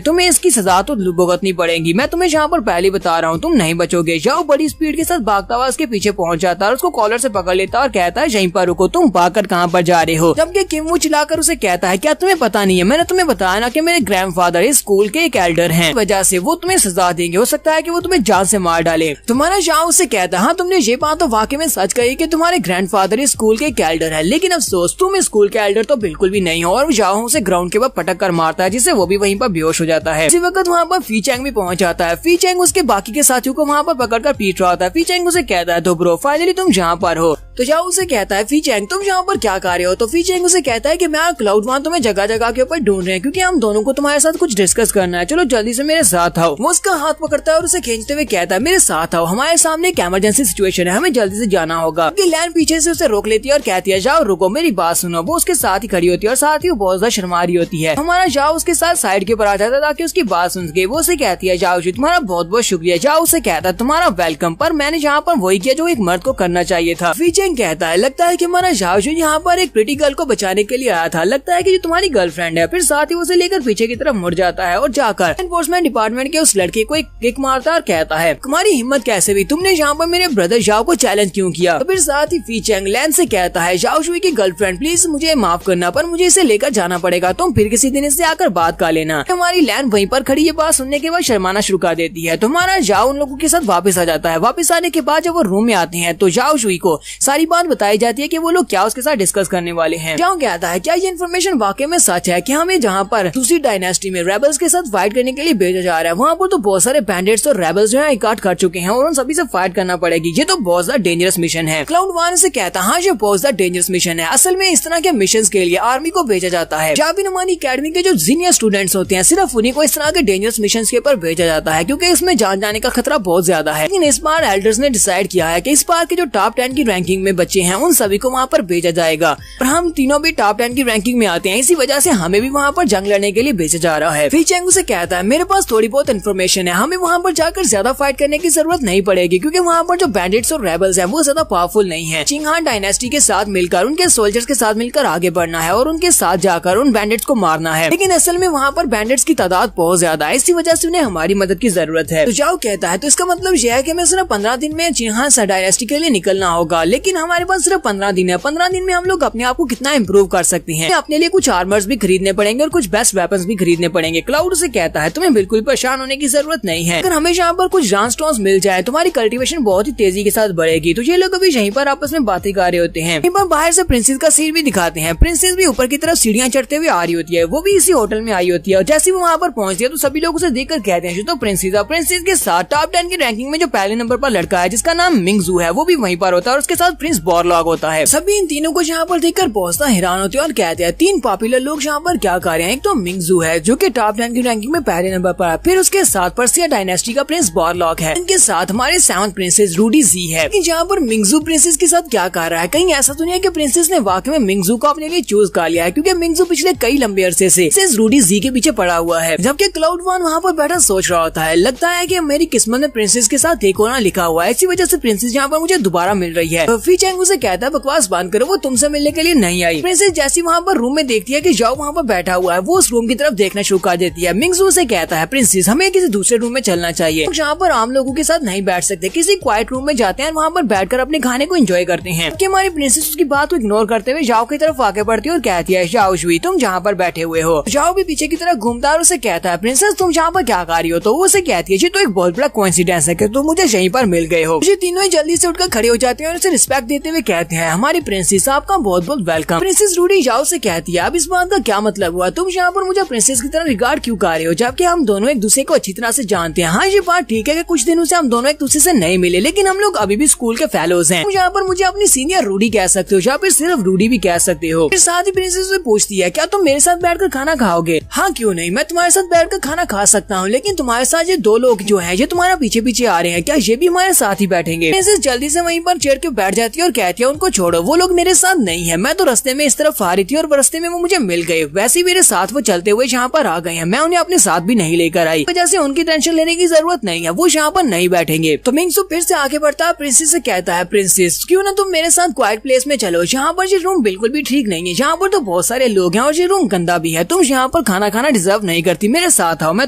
Speaker 1: तुम्हें इसकी सजा तो भुगतनी पड़ेगी, मैं तुम्हें यहाँ पर पहले बता रहा हूँ, तुम नहीं बचोगे। जाओ बड़ी स्पीड के साथ भागता हुआ उसके पीछे पहुंच जाता है और उसको कॉलर से पकड़ लेता है और कहता है यहीं पर रुको, तुम भागकर कहाँ पर जा रहे हो। जबकि किम वू चिल्लाकर उसे कहता है क्या तुम्हें पता नहीं है, मैंने तुम्हें बताया ना कि मेरे ग्रैंडफादर इस स्कूल के एक एल्डर हैं, वजह से वो तुम्हें सजा देंगे, हो सकता है कि वो तुम्हें जान से मार डाले। तुम्हारा जाओ उसे कहता है हाँ तुमने ये बात तो वाकई में सच कही कि तुम्हारे ग्रैंडफादर इस स्कूल के एक एल्डर है, लेकिन अफसोस तुम इस स्कूल के एल्डर तो बिल्कुल भी नहीं हो। और जाओ उसे ग्राउंड के ऊपर पटक कर मारता है जिससे वो भी वहीं पर बेहोश हो जाता है। इसी वक्त वहाँ पर फी चैंग भी पहुंच जाता है। फी चैंग उसके बाकी के साथियों को वहाँ पर पकड़कर पीट रहा होता है। फी चैंग उसे कहता है तो ब्रो फाइनली तुम जहाँ पर हो। तो जाओ उसे कहता है फी चैंग तुम यहाँ पर क्या कर रहे हो। तो फी चैंग उसे कहता है कि मैं क्लाउड वन तुम्हें जगह जगह के ऊपर ढूंढ रहे हैं क्योंकि हम दोनों को तुम्हारे साथ कुछ डिस्कस करना है, चलो जल्दी से मेरे साथ आओ। वो उसका हाथ पकड़ता है और उसे खींचते हुए कहता है मेरे साथ आओ, हमारे सामने एक इमरजेंसी सिचुएशन है, हमें जल्दी से जाना होगा। लैन पीछे से उसे रोक लेती है और कहती है जाओ रुको मेरी बात सुनो। वो उसके साथ ही खड़ी होती है और साथ ही वो बहुत ज्यादा शर्मा रही होती है। हमारा जाओ उसके साथ साइड के ऊपर आ जाता है ताकि उसकी बात सुन सके। वो उसे कहती है जाओ जी तुम्हारा बहुत बहुत शुक्रिया। जाओ उसे कहता है तुम्हारा वेलकम, पर मैंने यहाँ पर वही किया जो एक मर्द को करना चाहिए था। फी चैंग कहता है लगता है कि हमारा जाओ जी यहाँ पर एक प्रिटी गर्ल को बचाने के लिए आया था, लगता है कि जो तुम्हारी गर्लफ्रेंड है। फिर साथ ही उसे लेकर पीछे की तरफ मुड़ जाता है और जाकर एनफोर्समेंट डिपार्टमेंट के उस लड़के को एक किक मारता है और कहता है तुम्हारी हिम्मत कैसे हुई, तुमने यहाँ पर मेरे ब्रदर जाओ को चैलेंज क्यों किया। तो फिर साथ ही फी चैंग लैन से कहता है जाओ शुई की गर्लफ्रेंड प्लीज मुझे माफ करना, पर मुझे इसे लेकर जाना पड़ेगा, तुम फिर किसी दिन इससे आकर बात कर लेना। हमारी लैन वहीं पर खड़ी ये बात सुनने के बाद शर्माना शुरू कर देती है। तो हमारा जाओ उन लोगों के साथ वापस आ जाता है। वापस आने के बाद जब वो रूम में आते हैं तो जाओ शुई को सारी बात बताई जाती है कि वो लोग क्या उसके साथ डिस्कस करने वाले हैं। जाओ कहता है क्या ये इन्फॉर्मेशन वाकई में सच है कि हमें जहाँ पर दूसरी डायनेस्टी में रेबल्स के साथ फाइट करने के लिए भेजा जा रहा है, वहाँ पर तो बहुत सारे बैंडिट्स और रेबल्स जो है इकट्ठा कर चुके हैं और उन सभी से फाइट करना पड़ेगी, ये तो बहुत ज्यादा डेंजरस मिशन है। क्लाउड वन से कहता है हाँ ये बहुत ज्यादा डेंजरस मिशन है, असल में इस तरह के मिशन के लिए आर्मी को भेजा जाता है। जाविनमानी अकेडमी के जो सीनियर स्टूडेंट्स होते हैं सिर्फ उन्हीं को इस तरह के डेंजरस मिशन के ऊपर भेजा जाता है क्योंकि इसमें जान जाने का खतरा बहुत ज्यादा है। लेकिन इस बार एल्डर्स ने डिसाइड किया है कि इस बार के जो टॉप 10 की रैंकिंग में बच्चे हैं उन सभी को वहाँ पर भेजा जाएगा और हम तीनों भी टॉप 10 की रैंकिंग में आते हैं, इसी वजह से हमें भी वहाँ पर जंग लड़ने के लिए भेजा जा रहा है। फी चैंग उसे कहता है मेरे पास थोड़ी बहुत इन्फॉर्मेशन है, हमें वहाँ पर जाकर ज्यादा फाइट करने की जरूरत नहीं पड़ेगी क्योंकि वहाँ पर जो बैंडिट्स और रेबल्स हैं वो ज्यादा पावरफुल नहीं है। चिंगहान डायनेस्टी के साथ मिलकर उनके सोल्जर्स के साथ मिलकर आगे बढ़ना है और उनके साथ जाकर उन बैंडिट्स को मारना है, लेकिन असल में वहाँ पर बैंडिट्स की तादाद बहुत ज्यादा है, इसी वजह से उन्हें हमारी मदद की जरूरत है। तो जाओ कहता है तो इसका मतलब यह है कि हमें सिर्फ 15 दिन में चिंगहान डायनेस्टी के लिए निकलना होगा, लेकिन हमारे पास सिर्फ 15 दिन है। 15 दिन में हम लोग अपने आप को कितना इम्प्रूव कर सकते हैं, अपने लिए कुछ आर्मर्स भी खरीदने पड़ेंगे और कुछ बेस्ट वेपन्स भी खरीदने पड़ेंगे। क्लाउड से कहता है तुम्हें बिल्कुल परेशान होने की जरूरत नहीं है, अगर हमें यहाँ पर कुछ रन स्टोन्स मिल जाए तुम्हारी कल्टीवेशन बहुत ही तेजी के साथ बढ़ेगी। तो ये लोग अभी यहीं पर आपस में बातें कर रहे होते हैं। बाहर से प्रिंसेस का सीन भी दिखाते हैं। प्रिंसेस भी ऊपर की तरफ सीढ़ियां चढ़ते हुए आ रही होती है, वो भी इसी होटल में आई होती है और जैसे वो वहाँ पर पहुंचती है तो सभी लोग उसे देखकर कहते हैं तो प्रिंसेस के साथ टॉप 10 की रैंकिंग में जो पहले नंबर पर लड़का है जिसका नाम मिंगजू है वो भी वहीं पर होता है और उसके साथ प्रिंस बॉरलॉग होता है। सभी इन तीनों को यहाँ पर देखकर पहुंचता हैरान होते हैं और कहते हैं तीन पॉपुलर लोग यहाँ पर क्या कर रहे हैं। एक तो मिंगजू है जो कि टॉप 10 की रैंकिंग में पहले नंबर पर है, फिर उसके साथ पर्सिया डायनेस्टी का प्रिंस बॉरलॉग है, इनके साथ हमारे 7th प्रिंसेस रूडी जी है। लेकिन यहाँ पर मिंगजू प्रिंसेस के साथ क्या कर रहा है, कहीं ऐसा तो नहीं है कि प्रिंसेस ने वाकई में मिंगजू को अपने लिए चूज कर लिया है, क्योंकि मिंगजू पिछले कई लंबे अरसे से रूडी जी के पीछे पड़ा हुआ है, जबकि क्लाउड वन वहाँ पर बैठा सोच रहा होता है लगता है कि मेरी किस्मत में प्रिंसेस के साथ एक होना लिखा हुआ है, इसी वजह से प्रिंसेस यहाँ पर मुझे दोबारा मिल रही है। तो फी चैंग उसे कहता है बकवास बंद करो, वो तुमसे मिलने के लिए नहीं आई। प्रिंसेस जैसी वहाँ पर रूम में देखती है कि जाओ वहाँ पर बैठा हुआ है, वो उस रूम की तरफ देखना शुरू कर देती है। मिंगजू से कहता है प्रिंसेस हमें किसी दूसरे रूम में चलना चाहिए, जहाँ पर आम लोगों के साथ नहीं बैठ सकते, किसी क्वाइट रूम में जाते हैं, वहाँ पर बैठकर अपने खाने को एंजॉय करते हैं। कि हमारी प्रिंसेस उसकी बात को इग्नोर करते हुए जाओ की तरफ आगे बढ़ती है और कहती है जाओ जुई तुम जहाँ पर बैठे हुए हो। जाओ भी पीछे की तरफ घूमता और उसे कहता है प्रिंसेस तुम जहाँ पर क्या कर रही हो, तो वो उसे कहती है जी तो एक बहुत बड़ा कोइंसिडेंस है कि तुम मुझे यहीं पर मिल गए हो। ये तीनों ही जल्दी से उठकर खड़े हो जाते हैं और उसे रिस्पेक्ट देते हुए कहते हैं हमारी प्रिंसेस आपका बहुत बहुत वेलकम। प्रिंसेस रूडी जाओ से कहती है अब इस बात का क्या मतलब हुआ, तुम यहाँ पर मुझे प्रिंसेस की तरह रिगार्ड क्यों कर रहे हो, जबकि हम दोनों एक दूसरे को अच्छी तरह से जानते हैं। हाँ ये बात ठीक है कि कुछ दिनों से हम दोनों एक दूसरे से नहीं मिले, लेकिन हम लोग अभी भी स्कूल के फेलोज हैं। तुम यहाँ पर मुझे अपनी सीनियर रूडी कह सकते हो या फिर सिर्फ रूडी भी कह सकते हो। फिर साथ ही प्रिंसेस से पूछती है क्या तुम मेरे साथ बैठकर खाना खाओगे। हाँ क्यों नहीं, मैं तुम्हारे साथ बैठकर खाना खा सकता हूँ, लेकिन तुम्हारे साथ ये दो लोग जो है ये तुम्हारा पीछे पीछे आ रहे हैं, क्या ये भी हमारे साथ ही बैठेंगे। प्रिंसेस जल्दी से वहीं पर चेयर के बैठ जाती है और कहती है उनको छोड़ो, वो लोग मेरे साथ नहीं है, मैं तो रास्ते में इस तरफ आ रही थी और रास्ते में वो मुझे मिल गए, वैसे मेरे साथ वो चलते हुए यहाँ पर आ गए हैं, मैं उन्हें अपने साथ भी नहीं लेकर आई, वजह से उनकी टेंशन लेने की जरूरत नहीं है, वो यहाँ पर नहीं बैठेंगे। तो मिंगजू फिर से आगे बढ़ता है, प्रिंसेस से कहता है प्रिंसेस क्यों ना तुम मेरे साथ क्वाइट प्लेस में चलो, यहाँ पर ये रूम बिल्कुल भी ठीक नहीं है, यहाँ पर तो बहुत सारे लोग हैं और ये रूम गंदा भी है, तुम यहाँ पर खाना खाना डिजर्व नहीं करती, मेरे साथ आओ, मैं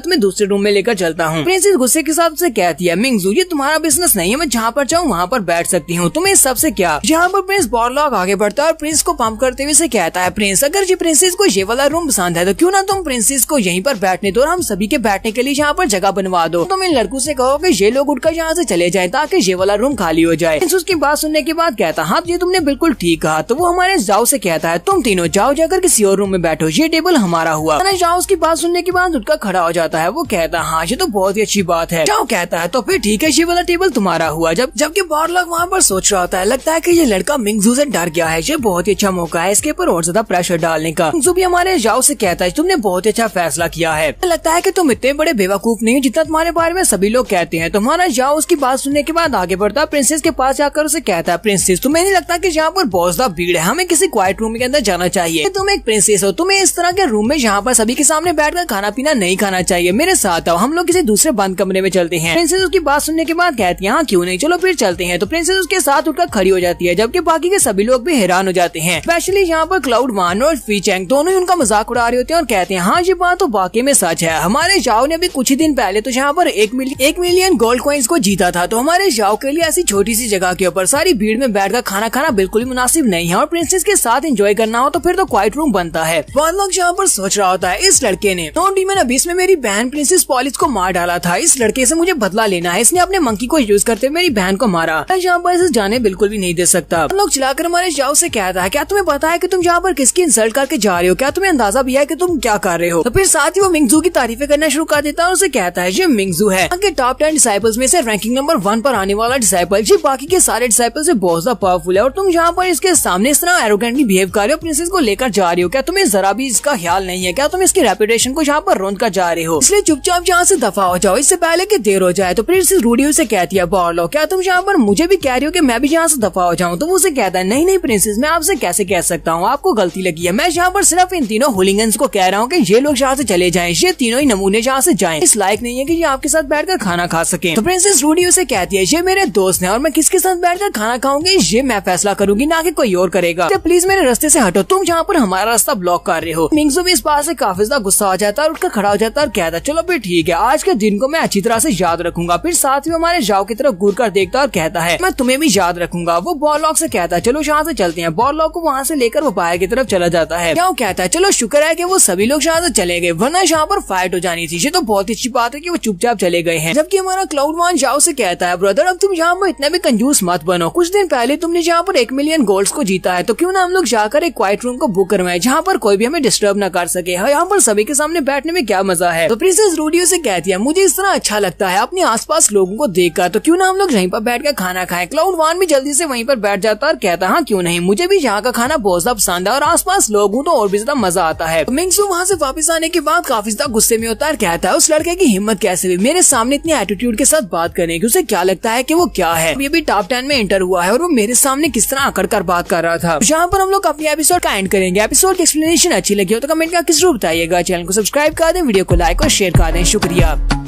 Speaker 1: तुम्हें दूसरे रूम में लेकर चलता हूँ। प्रिंसेस गुस्से के साथ से कहती है मिंगजू ये तुम्हारा बिजनेस नहीं है, मैं जहाँ पर चाहूँ वहाँ पर बैठ सकती हूँ, तुम्हें इस सबसे क्या। यहाँ पर प्रिंस बॉरलॉग आगे बढ़ता है और प्रिंस को पंप करते हुए से कहता है प्रिंस अगर ये प्रिंसेस को ये वाला रूम पसंद है तो क्यों ना तुम प्रिंसेस को यहीं पर बैठने दो और हम सभी के बैठने के लिए यहाँ पर जगह बनवा दो। तुम इन लड़कों से कहो कि ये लोग उठकर यहाँ से चले जाएं ताकि ये वाला रूम खाली हो जाए। प्रिंस उसकी बात सुनने के बाद कहता हाँ ये तुमने बिल्कुल ठीक कहा। तो वो हमारे जाओ से कहता है तुम तीनों जाओ जाकर किसी और रूम में बैठो, ये टेबल हमारा हुआ। जाओ उसकी बात सुनने के बाद उठकर खड़ा हो जाता है, वो कहता हाँ ये तो बहुत ही अच्छी बात है। जाओ कहता है तो फिर ठीक है ये वाला टेबल तुम्हारा हुआ। जबकि बॉरलॉग वहाँ पर सोच रहा होता है लगता है कि ये लड़का मिंगजू से डर गया है, ये बहुत ही अच्छा मौका है इसके ऊपर और ज्यादा प्रेशर डालने का। मिंगजू भी हमारे जाओ से कहता है तुमने बहुत अच्छा फैसला किया है, लगता है कि तुम इतने बड़े बेवकूफ नहीं हो जितना तुम्हारे बारे में सभी लोग कहते हैं। तुम्हारा जाओ उसकी बात सुनने के बाद आगे बढ़ता प्रिंसेस के पास जाकर उसे कहता है प्रिंसेस तुम्हें नहीं लगता कि यहाँ पर बहुत ज्यादा भीड़ है, हमें किसी क्वाइट रूम के अंदर जाना चाहिए। तुम एक प्रिंसेस हो, तुम्हें इस तरह के रूम में यहाँ पर सभी के सामने बैठकर खाना पीना नहीं खाना चाहिए, मेरे साथ आओ हम लोग किसी दूसरे बंद कमरे में चलते हैं। प्रिंसेस उसकी बात सुनने के बाद कहती है हाँ क्यों नहीं चलो फिर चलते हैं। तो प्रिंसेस उसके साथ उठकर खड़ी हो जाती है, जबकि बाकी के सभी लोग भी हैरान हो जाते हैं, स्पेशली यहाँ पर क्लाउड वन और फी चैंग दोनों ही उनका मजाक उड़ा रहे होते हैं और कहते हैं हाँ ये बात तो वाकई में सच है, हमारे जाओ ने अभी कुछ ही दिन पहले तो यहाँ पर 1 मिलियन गोल्ड कॉइंस को जीता था, तो हमारे जाओ के लिए ऐसी छोटी सी जगह के ऊपर सारी भीड़ में बैठकर खाना खाना बिल्कुल भी मुनासिब नहीं है और प्रिंसेस के साथ एंजॉय करना हो तो फिर तो क्वाइट रूम बनता है। बॉरलॉग यहाँ पर सोच रहा होता है इस लड़के ने नॉन डीमन अबीस में मेरी बहन प्रिंसेस पॉलिस को मार डाला था, इस लड़के से मुझे बदला लेना है, इसने अपने मंकी को यूज करते हुए मेरी बहन को मारा, यहाँ पर इसे जाने बिल्कुल भी नहीं दे सकता। लोग चिल्लाकर हमारे जाओ से कहता है क्या तुम्हें पता है कि तुम यहाँ पर किसकी इंसल्ट करके जा रहे हो, क्या तुम्हें अंदाजा भी है कि तुम क्या कर रहे हो। तो फिर साथ ही वो मिंगजू की तारीफें करना शुरू कर देता है और उसे कहता है ये मिंगजू है टॉप 10 डिसाइपल्स में से रैंकिंग नंबर 1 पर आने वाला डिसाइपल, ये बाकी के सारे डिसाइपल से बहुत ज्यादा पावरफुल है और तुम यहाँ पर इसके सामने इस तरह एरोगेंटली बिहेव कर रहे हो, प्रिंसेस को लेकर जा रहे हो, क्या तुम्हें जरा भी इसका ख्याल नहीं है, क्या तुम इसकी रेपुटेशन को यहाँ पर रोंद कर जा रहे हो, इसलिए चुपचाप यहाँ से दफा हो जाओ इससे पहले कि देर हो जाए। तो प्रिंसेस रूडी उसे कहती है बॉरलॉग क्या तुम यहाँ पर मुझे भी कह रही हो कि मैं भी यहाँ से दफा हो जाऊँ। तो वो उसे कहता है नहीं नहीं प्रिंसेस मैं आपसे कैसे कह सकता हूँ, आपको गलती लगी है, मैं यहाँ पर सिर्फ इन तीनों हुलिगन्स को कह रहा हूँ कि ये लोग यहाँ से चले जाएं, ये तीनों ही नमूने यहाँ से जाएं, इस लायक नहीं है कि ये आपके साथ बैठकर खाना खा सके। तो प्रिंसेस रूडी उसे कहती है ये मेरे दोस्त हैं और मैं किसके साथ बैठकर खाना खाऊंगी ये मैं फैसला करूंगी ना कि कोई और करेगा, तो प्लीज मेरे रास्ते से हटो, तुम जहाँ पर हमारा रास्ता ब्लॉक कर रहे हो। मिंगजू भी इस बात से काफी ज्यादा गुस्सा हो जाता है और उठकर खड़ा हो जाता है और कहता है चलो फिर ठीक है, आज के दिन को मैं अच्छी तरह से याद रखूंगा। फिर साथ ही हमारे जाओ की तरफ घूर कर देखता और कहता है मैं तुम्हें भी याद रखूंगा। वो बॉरलॉग से कहता है चलो यहाँ से चलते हैं। बॉरलॉग को वहाँ से लेकर वो बाहर की तरफ चला जाता है। क्या कहता है चलो शुक्र है कि वो सभी लोग यहाँ से चले गए, वरना यहाँ पर फाइट हो जानी थी। ये तो बहुत अच्छी बात है कि वो चुपचाप चले गए हैं। जबकि हमारा क्लाउड वन जाओ से कहता है ब्रदर अब तुम यहाँ पर इतना भी कंजूस मत बनो, कुछ दिन पहले तुमने यहाँ पर 1 मिलियन गोल्ड्स को जीता है, तो क्यों ना हम लोग जाकर एक क्वाइट रूम को बुक करवाएं जहाँ पर कोई भी हमें डिस्टर्ब न कर सके, यहाँ पर सभी के सामने बैठने में क्या मजा है। तो प्रिंसेस रूडी से कहती है मुझे इस तरह अच्छा लगता है अपने आसपास लोगों को देखकर, तो क्यों ना हम लोग यहीं पर बैठकर खाना खाएं। क्लाउड वन भी जल्दी से वहीं पर बैठ जाता है और कहता है हाँ क्यों नहीं, मुझे भी यहाँ का खाना बहुत ज्यादा पसंद है और आसपास लोग हूँ तो और भी ज्यादा मजा आता है। मिंगसू वहाँ से वापस आने के बाद काफी ज्यादा गुस्से में होता है और कहता है उस लड़के की हिम्मत कैसे हुई मेरे सामने इतनी एटीट्यूड के साथ बात करने की, उसे क्या लगता है कि वो क्या है, ये भी टॉप 10 में एंटर हुआ है और वो मेरे सामने किस तरह आकर कर बात कर रहा था। यहाँ पर हम लोग अपने एपिसोड का एंड करेंगे। एपिसोड की एक्सप्लेनेशन अच्छी लगी हो तो कमेंट करके जरूर बताइएगा। चैनल को सब्सक्राइब कर दें, वीडियो को लाइक और शेयर कर दें। शुक्रिया।